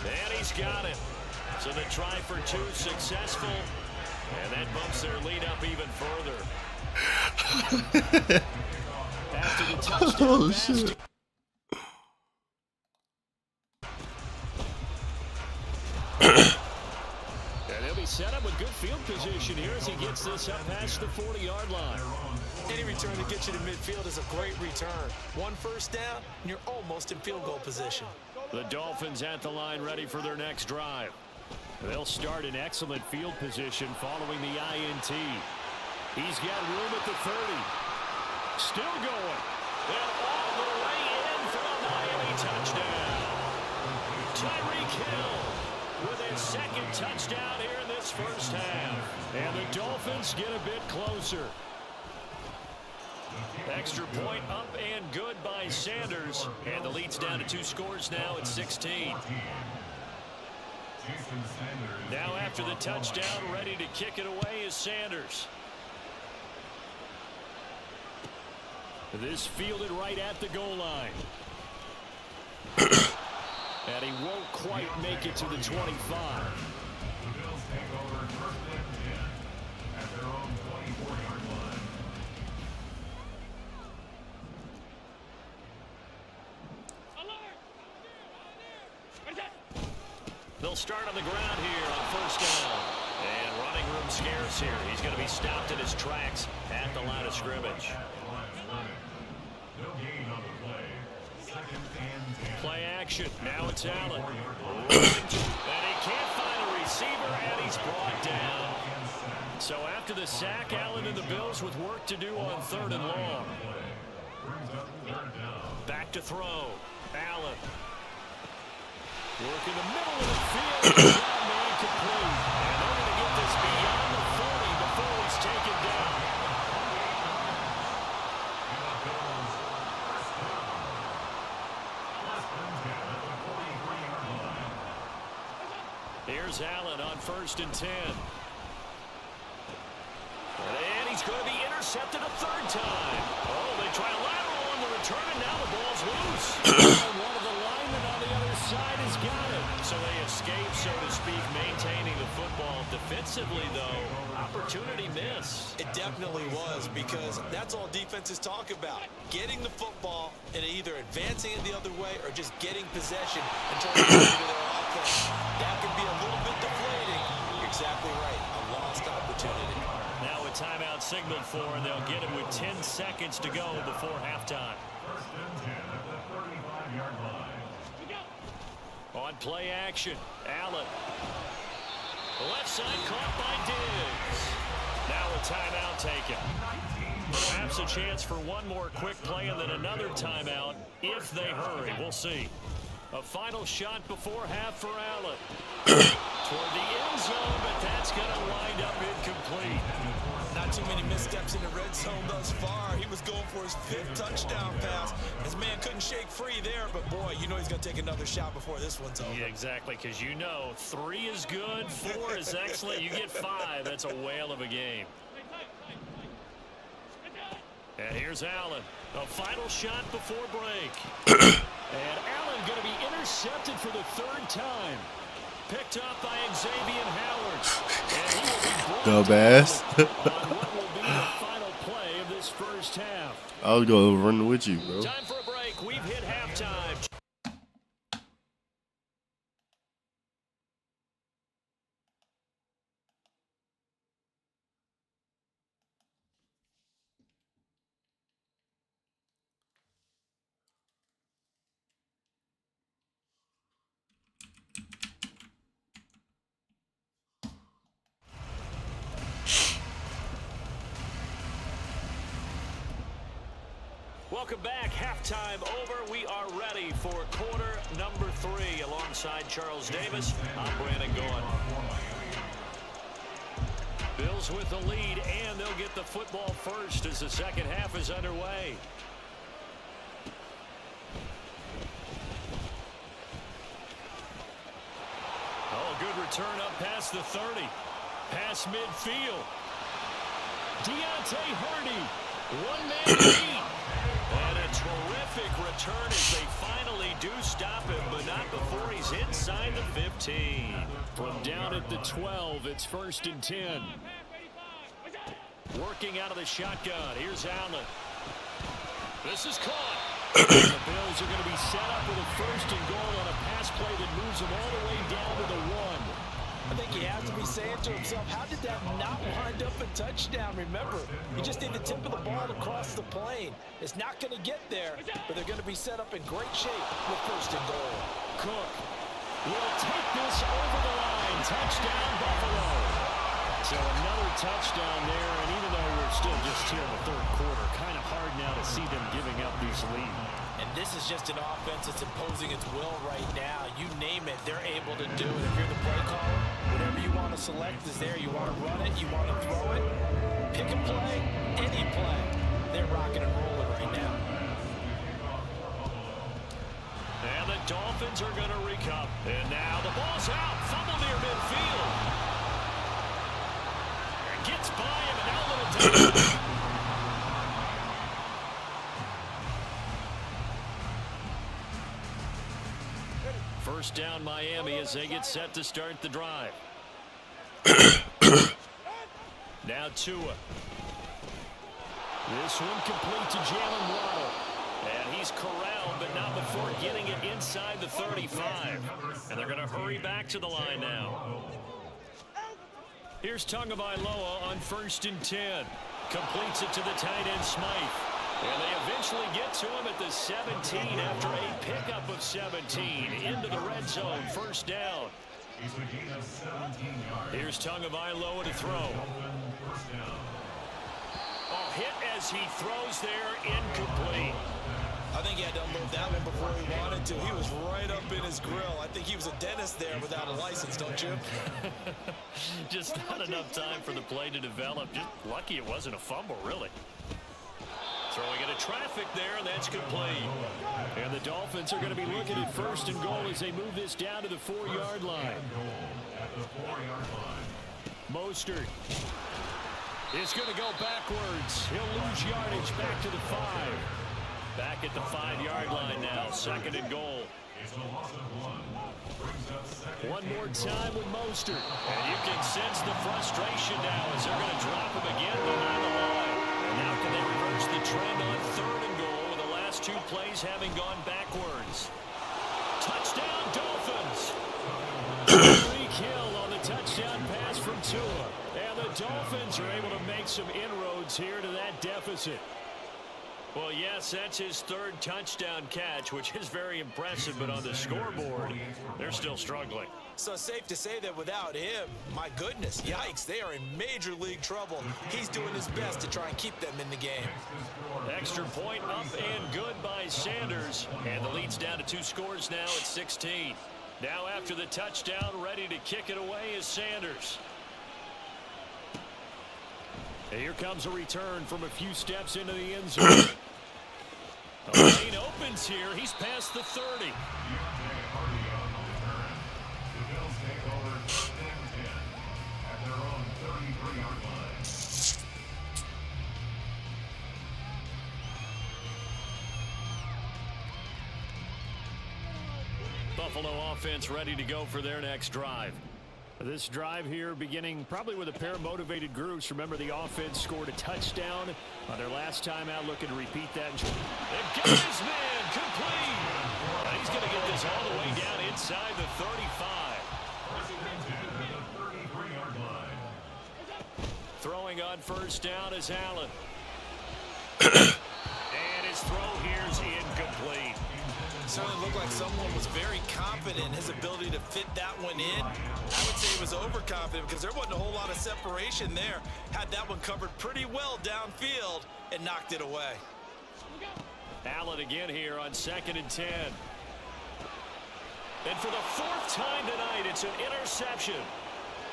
And he's got it. So the try for 2 successful. And that bumps their lead up even further. After the touchdown Oh, pass shit. And he'll be set up with good field position here as he gets this up past the 40-yard line. Any return that gets you to midfield is a great return. 1 first down, and you're almost in field goal position. The Dolphins at the line ready for their next drive. They'll start in excellent field position following the INT. He's got room at the 30. Still going. And all the way in for a Miami touchdown. Tyreek Hill with his 2nd touchdown here in this first half. And the Dolphins get a bit closer. Extra point up and good by Sanders. And the lead's down to 2 scores now at 16. Now after the touchdown, ready to kick it away is Sanders. This fielded right at the goal line. And he won't quite make it to the 25. The Bills take over 1st and 10 at their own 24-yard line. They'll start on the ground here on 1st down. And running room scarce here. He's going to be stopped in his tracks at the line of scrimmage. No gain on the play. 2nd and 10. Play action. Now it's Allen. And he can't find a receiver, and he's brought down. So after the sack, Allen and the Bills with work to do on 3rd and long. Back to throw. Allen. Work in the middle of the field. Man complete. And they're going to get this beyond the 40 before he's taken down. Here's Allen on 1st and 10. And he's going to be intercepted a 3rd time. Oh, they try a lateral on the return, and now the ball's loose. And one of the linemen on the other side has got it. So they escape, so to speak, maintaining the football. Defensively, though, opportunity miss. It definitely was, because that's all defenses talk about. Getting the football and either advancing it the other way or just getting possession and trying to get into their offense. That can be a little bit deflating. You're exactly right. A lost opportunity. Now a timeout signaled for, and they'll get it with 10 seconds to go before halftime. 1st and 10 at the 35-yard line. On play action, Allen. The left side caught by Diggs. Now a timeout taken. Perhaps a chance for one more quick play and then another timeout if they hurry. We'll see. A final shot before half for Allen. Toward the end zone, but that's going to wind up incomplete. Not too many missteps in the red zone thus far. He was going for his 5th touchdown pass. His man couldn't shake free there, but boy, you know he's going to take another shot before this one's over. Yeah, exactly, because you know 3 is good, 4 is excellent. You get 5, that's a whale of a game. And here's Allen. A final shot before break. And Allen going to be intercepted for the 3rd time. Picked up by Xavier Howard. And he will be brought Dumbass. down on what will be the final play of this first half. I was going to run with you, bro. Time for a break. We've hit halftime. Welcome back. Halftime over. We are ready for quarter number 3. Alongside Charles Davis, I'm Brandon Gaughan. Bills with the lead, and they'll get the football first as the second half is underway. Oh, good return up past the 30. Past midfield. Deontay Hardy. One-man beat. And a terrific return as they finally do stop him, but not before he's inside the 15. From down at the 12, it's 1st and 10. Working out of the shotgun. Here's Allen. This is caught. The Bills are going to be set up with a 1st and goal on a pass play that moves them all the way down to the 1. I think he has to be saying to himself, how did that not wind up a touchdown? Remember, you just need the tip of the ball to cross the plane. It's not going to get there, but they're going to be set up in great shape with 1st and goal. Cook will take this over the line. Touchdown, Buffalo. So another touchdown there, and even though we're still just here in the 3rd quarter, kind of hard now to see them giving up this lead. And this is just an offense that's imposing its will right now. You name it, they're able to do it. If you're the play caller, whatever you want to select is there. You want to run it, you want to throw it, pick a play, any play. They're rocking and rolling right now. And the Dolphins are going to recover. And now the ball's out. Fumble near midfield. And gets by him, and now a little touchdown. First down Miami as they get set to start the drive. Now Tua. This one complete to Jalen Waddle. And he's corralled, but not before getting it inside the 35. And they're going to hurry back to the line now. Here's Tagovailoa on 1st and 10. Completes it to the tight end Smythe. And they eventually get to him at the 17 after a pickup of 17 into the red zone. First down. Here's Tagovailoa to throw. Oh, hit as he throws there, incomplete. I think he had to unload that one before he wanted to. He was right up in his grill. I think he was a dentist there without a license, don't you? Just not enough time for the play to develop. Just lucky it wasn't a fumble, really. Throwing into traffic there, and that's complete. And the Dolphins are going to be looking at 1st and goal as they move this down to the 4-yard line. Mostert is going to go backwards. He'll lose yardage back to the 5. Back at the 5-yard line now, 2nd and goal. One more time with Mostert. And you can sense the frustration now as they're going to drop him again behind the line. And now can they reverse the trend on 3rd and goal with the last 2 plays having gone backwards? Touchdown, Dolphins! Tyreek Hill on the touchdown pass from Tua. And the Dolphins are able to make some inroads here to that deficit. Well, yes, that's his 3rd touchdown catch, which is very impressive, but on the scoreboard, they're still struggling. So safe to say that without him, my goodness, yikes, they are in major league trouble. He's doing his best to try and keep them in the game. Extra point up and good by Sanders, and the lead's down to 2 scores now at 16. Now after the touchdown, ready to kick it away is Sanders. And here comes a return from a few steps into the end zone. The lane opens here. He's past the 30. Buffalo offense ready to go for their next drive. This drive here beginning probably with a pair of motivated groups. Remember, the offense scored a touchdown on their last time out, looking to repeat that. They've got his man complete. He's going to get this all the way down inside the 35. Throwing on 1st down is Allen. And his throw here is incomplete. Certainly looked like someone was very confident in his ability to fit that one in. I would say he was overconfident because there wasn't a whole lot of separation there. Had that one covered pretty well downfield and knocked it away. Allen again here on 2nd and 10. And for the 4th time tonight, it's an interception.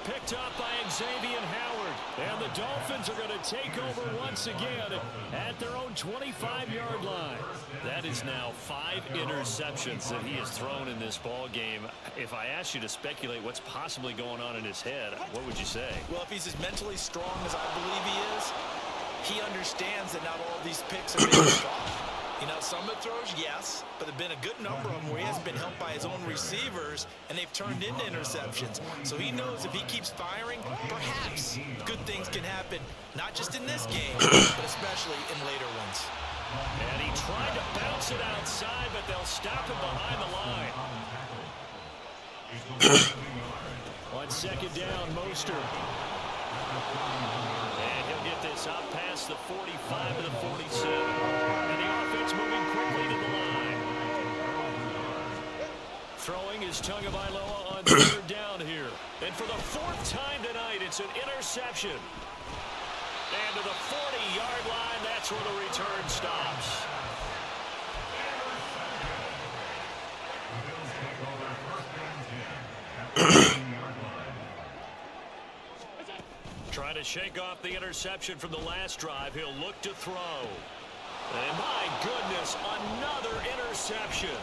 Picked up by Xavier Howard. And the Dolphins are going to take over once again at their own 25-yard line. That is now 5 interceptions that he has thrown in this ball game. If I asked you to speculate what's possibly going on in his head, what would you say? Well, if he's as mentally strong as I believe he is, he understands that not all of these picks are being caught. You know, some of the throws, yes, but there have been a good number of them where he hasn't been helped by his own receivers, and they've turned into interceptions. So he knows if he keeps firing, perhaps good things can happen, not just in this game, but especially in later ones. And he tried to bounce it outside, but they'll stop him behind the line. On 2nd down, Mostert. And he'll get this up past the 45 to the 47. And the offense moving quickly to the line. Throwing is Tagovailoa on 3rd down here. And for the 4th time tonight, it's an interception. And to the 40-yard line, that's where the return stops. Trying to shake off the interception from the last drive. He'll look to throw. And my goodness, another interception.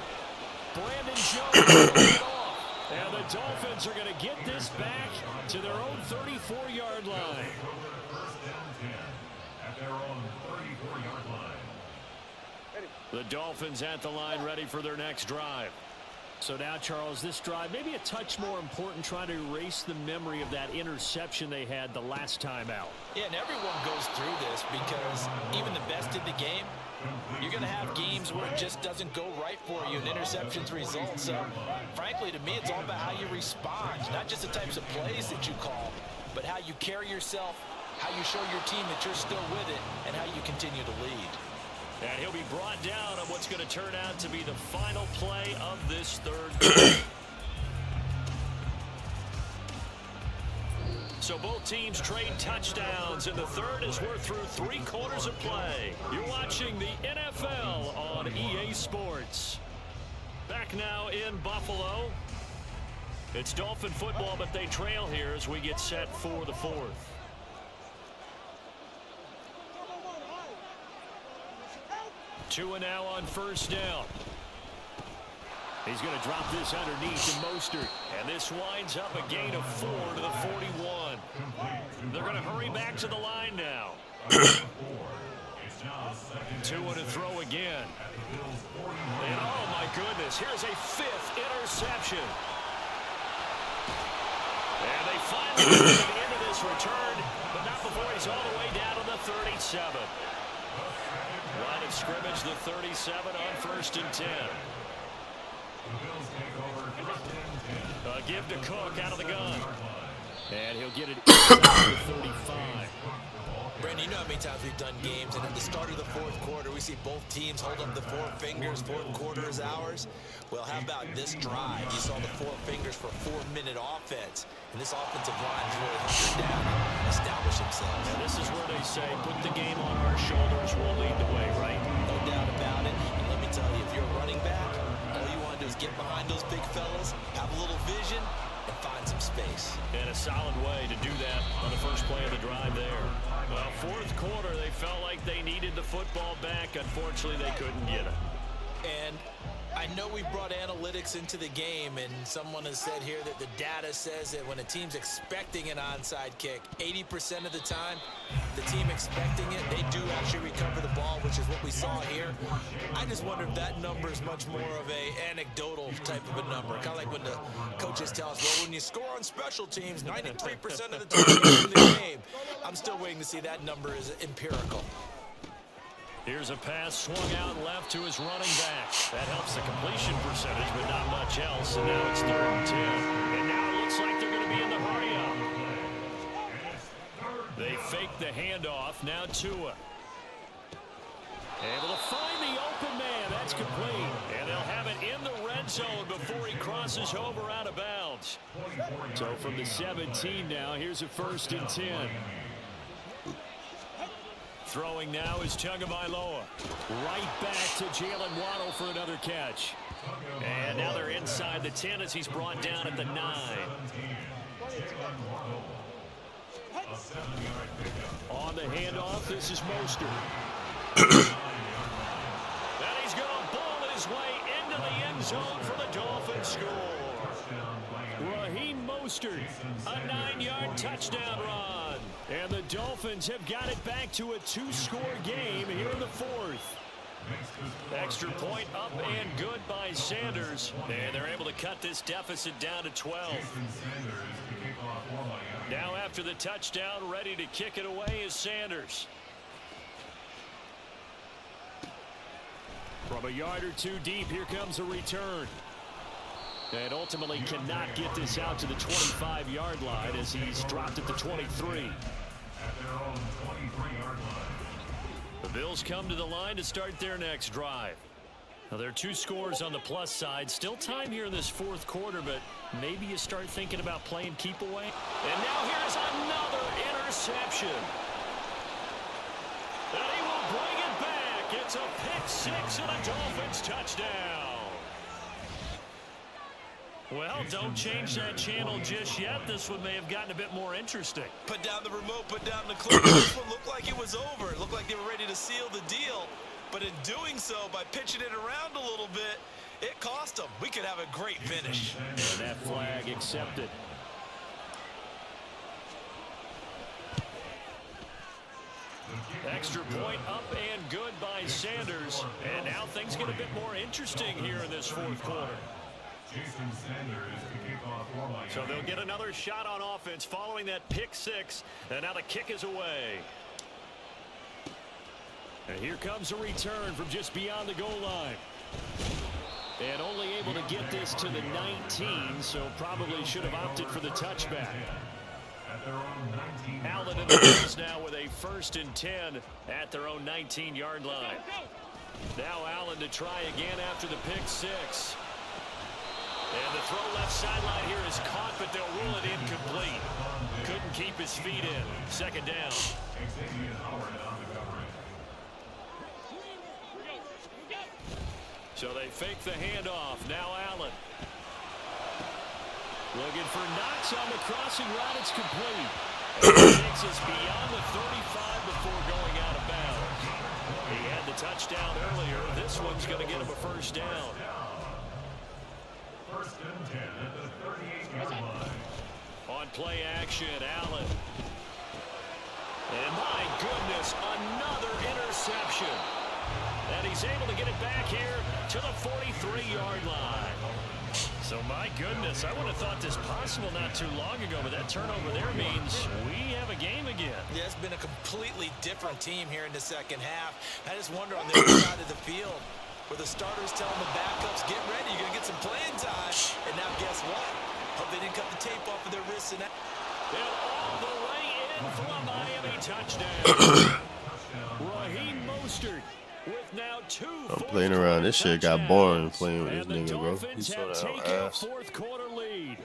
Brandon Jones threw it off. And the Dolphins are going to get this back to their own 34-yard line. The Dolphins at the line, ready for their next drive. So now, Charles, this drive maybe a touch more important, trying to erase the memory of that interception they had the last time out. Yeah, and everyone goes through this because even the best in the game, you're going to have games where it just doesn't go right for you and interceptions result. So, frankly, to me, it's all about how you respond, not just the types of plays that you call, but how you carry yourself, how you show your team that you're still with it, and how you continue to lead. And he'll be brought down on what's going to turn out to be the final play of this 3rd quarter. So both teams trade touchdowns, and the 3rd as we're through 3 quarters of play. You're watching the NFL on EA Sports. Back now in Buffalo. It's Dolphin football, but they trail here as we get set for the 4th. Tua now on 1st down. He's going to drop this underneath to Mostert. And this winds up a gain of 4 to the 41. They're going to hurry back to the line now. Tua to throw again. And oh my goodness, here's a 5th interception. And they finally get to the end of this return, but not before he's all the way down to the 37. Line of scrimmage, the 37 on 1st and 10. Give to Cook out of the gun. And he'll get it inside the 35. Brandon, you know how many times we've done games, and at the start of the 4th quarter, we see both teams hold up the 4 fingers, 4th quarter is ours. Well, how about this drive? You saw the 4 fingers for 4-minute offense, and this offensive line is really hunkered down and establish themselves. And this is where they say, put the game on our shoulders, we'll lead the way, right? No doubt about it. And let me tell you, if you're a running back, all you want to do is get behind those big fellas, have a little vision, and find some space. And a solid way to do that on the first play of the drive there. Well, 4th quarter, they felt like they needed the football back. Unfortunately, they couldn't get it. And I know we brought analytics into the game, and someone has said here that the data says that when a team's expecting an onside kick, 80% of the time, the team expecting it, they do actually recover the ball, which is what we saw here. I just wonder if that number is much more of a anecdotal type of a number. Kind of like when the coaches tell us, well, when you score on special teams, 93% of the time you win the game. I'm still waiting to see that number is empirical. Here's a pass swung out left to his running back. That helps the completion percentage, but not much else. And now it's 3rd and 10. And now it looks like they're going to be in the hurry-up. They fake the handoff. Now Tua. Able to find the open man. That's complete. And they'll have it in the red zone before he crosses over out of bounds. So from the 17 now, here's a 1st and 10. Throwing now is Tagovailoa. Right back to Jalen Waddle for another catch. And now they're inside the 10 as he's brought down at the 9. On the handoff, this is Mostert. And he's going to ball his way into the end zone for the Dolphins score. Raheem Mostert, a 9-yard touchdown run. And the Dolphins have got it back to a 2-score game here in the 4th. Extra point up and good by Sanders. And they're able to cut this deficit down to 12. Now after the touchdown, ready to kick it away is Sanders. From a yard or two deep, here comes a return. And ultimately cannot get this out to the 25-yard line as he's dropped at the 23. The Bills come to the line to start their next drive. Now, there are 2 scores on the plus side. Still time here in this 4th quarter, but maybe you start thinking about playing keep away. And now here's another interception. And he will bring it back. It's a pick 6 and a Dolphins touchdown. Well, don't change that channel just yet. This one may have gotten a bit more interesting. Put down the remote, put down the clip. This one looked like it was over. It looked like they were ready to seal the deal. But in doing so, by pitching it around a little bit, it cost them. We could have a great finish. And that flag accepted. Extra point up and good by Sanders. And now things get a bit more interesting here in this 4th quarter. So they'll get another shot on offense following that pick 6. And now the kick is away. And here comes a return from just beyond the goal line. And only able to get this to the 19, so probably should have opted for the touchback. Allen in the Bills now with a 1st and 10 at their own 19-yard line. Now Allen to try again after the pick 6. And the throw left sideline here is caught, but they'll rule it incomplete. Couldn't keep his feet in. 2nd down. So they fake the handoff. Now Allen. Looking for Knox on the crossing route. It's complete. And he takes us beyond the 35 before going out of bounds. He had the touchdown earlier. This one's going to get him a 1st down. 1st and 10 at the 38-yard line. On play action, Allen. And my goodness, another interception. And he's able to get it back here to the 43-yard line. So my goodness, I would have thought this possible not too long ago, but that turnover there means we have a game again. Yeah, it's been a completely different team here in the 2nd half. I just wonder on the other side of the field, where the starters telling the backups, get ready, you're going to get some playing time. And now guess what? Hope they didn't cut the tape off of their wrists. And all the way in for a Miami touchdown. Raheem Mostert with now 2 I'm playing around. This shit got boring playing with this nigga, bro. He's so taken damn a ass. 4th quarter lead.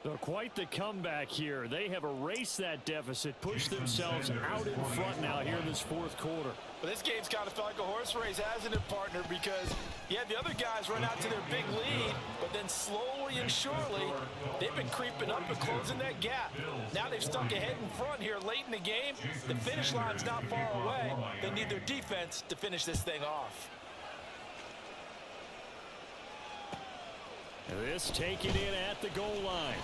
So quite the comeback here. They have erased that deficit, pushed themselves out in front now here in this 4th quarter. But this game's kind of felt like a horse race, hasn't it, partner? Because you had the other guys run out to their big lead, but then slowly and surely, they've been creeping up and closing that gap. Now they've stuck ahead in front here late in the game. The finish line's not far away. They need their defense to finish this thing off. This taken in at the goal line.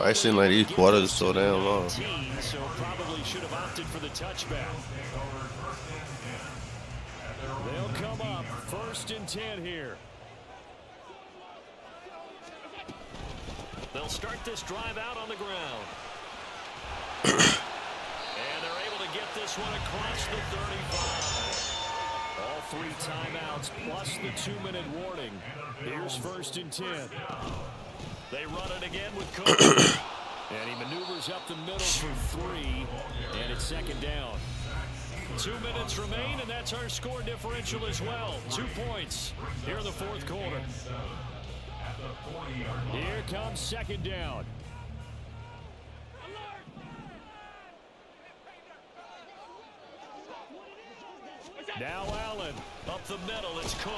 I seem like these quarters are so damn long. So probably should have opted for the touchback. They'll come up 1st and 10 here. They'll start this drive out on the ground. And they're able to get this one across the 35. All 3 timeouts plus the 2-minute warning. Here's 1st and 10. They run it again with Cook. And he maneuvers up the middle for 3. And it's 2nd down. 2 minutes remain, and that's our score differential as well. 2 points here in the 4th quarter. Here comes 2nd down. Now Allen up the middle. It's Cook.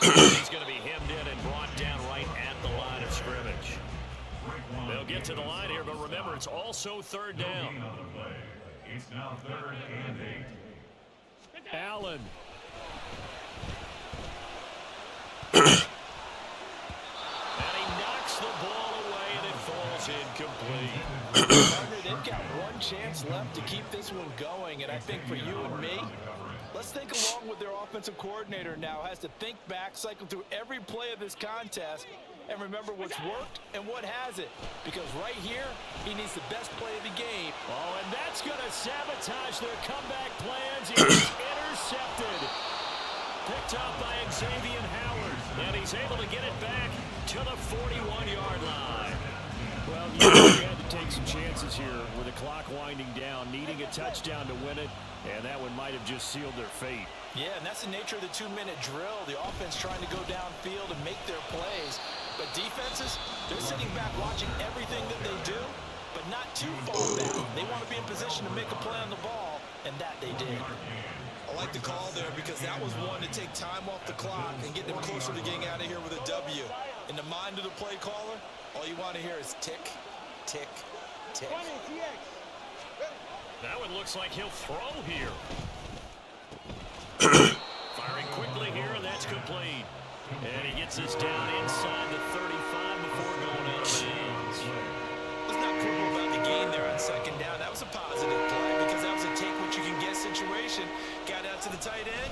He's going to be hemmed in and brought down right at the line of scrimmage. They'll get to the line here, but remember, it's also third down. It's now 3rd and 8. Allen. And he knocks the ball away, and it falls incomplete. Partner, they've got one chance left to keep this one going, and I think for you and me, let's think along with their offensive coordinator now. Has to think back, cycle through every play of this contest, and remember what's worked and what hasn't. Because right here, he needs the best play of the game. Oh, and that's going to sabotage their comeback plans. He is intercepted. Picked up by Xavier Howard. And he's able to get it back to the 41-yard line. Well, you had to take some chances here with the clock winding down, needing a touchdown to win it, and that one might have just sealed their fate. Yeah, and that's the nature of the 2-minute drill. The offense trying to go downfield and make their plays. But defenses, they're sitting back watching everything that they do, but not too far back. They want to be in position to make a play on the ball, and that they did. I like the call there because that was one to take time off the clock and get them closer to getting out of here with a W. In the mind of the play caller, all you want to hear is tick, tick, tick. That one looks like he'll throw here. Firing quickly here, and that's complete. And he gets this down inside the 35 before going out of bounds. Let's not quibble about the gain there on 2nd down. That was a positive play because that was a take-what-you-can-get situation. Got out to the tight end.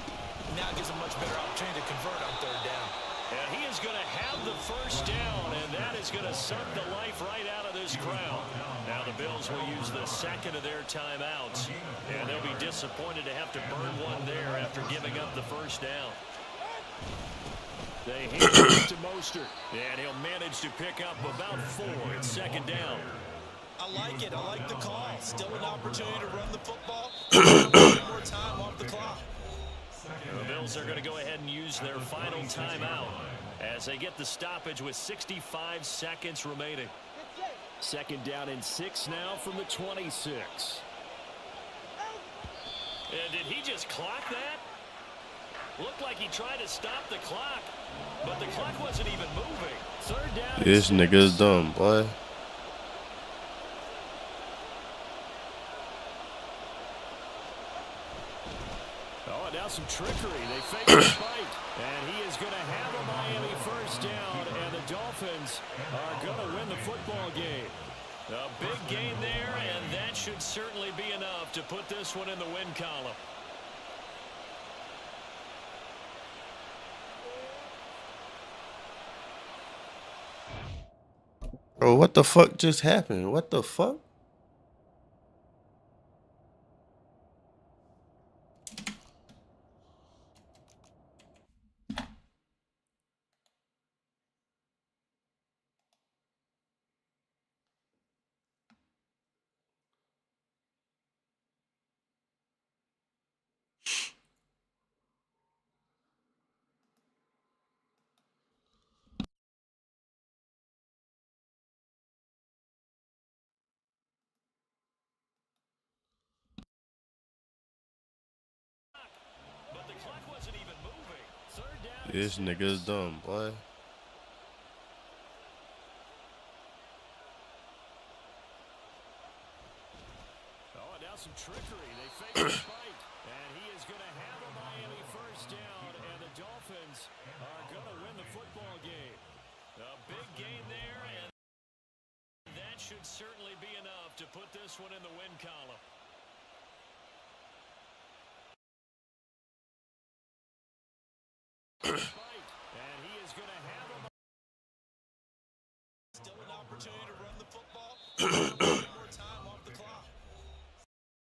Now gives a much better opportunity to convert on 3rd down. And he is going to have the first down, and that is going to suck the life right out of this crowd. Now the Bills will use the second of their timeouts, and they'll be disappointed to have to burn one there after giving up the first down. They hand it to Mostert. And he'll manage to pick up about 4. It's 2nd down. I like it. I like the call. Still an opportunity to run the football. One more time off the clock. The Bills are going to go ahead and use their final timeout as they get the stoppage with 65 seconds remaining. 2nd down and 6 now from the 26. And did he just clock that? Looked like he tried to stop the clock, but the clock wasn't even moving. 3rd down. This nigga's dumb, boy. Oh, now some trickery. They fake the spike. And he is going to have a Miami first down, and the Dolphins are going to win the football game. A big gain there, and that should certainly be enough to put this one in the win column. Bro, what the fuck just happened? What the fuck? But the clock wasn't even moving. 3rd down. This nigga's dumb, boy. Oh, now some trickery. They fake the spike. And he is going to have a Miami first down, and the Dolphins are going to win the football game. A big gain there, and that should certainly be enough to put this one in the win column. And he is going to have a Still an opportunity to run the football. One more time off the clock.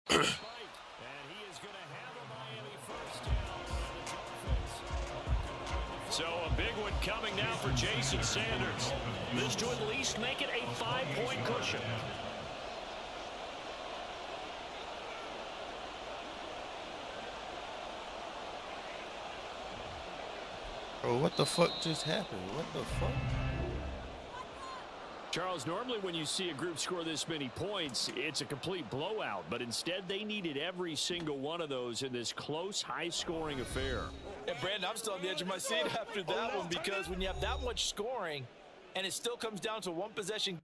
spike. And he is going to have a Miami first down. And the Dolphins are So a big one coming now for Jason Sanders. This to at least make it a 5-point cushion. Bro, what the fuck just happened? What the fuck? Charles, normally when you see a group score this many points, it's a complete blowout. But instead, they needed every single one of those in this close, high-scoring affair. And, Brandon, I'm still on the edge of my seat after that one because when you have that much scoring and it still comes down to one possession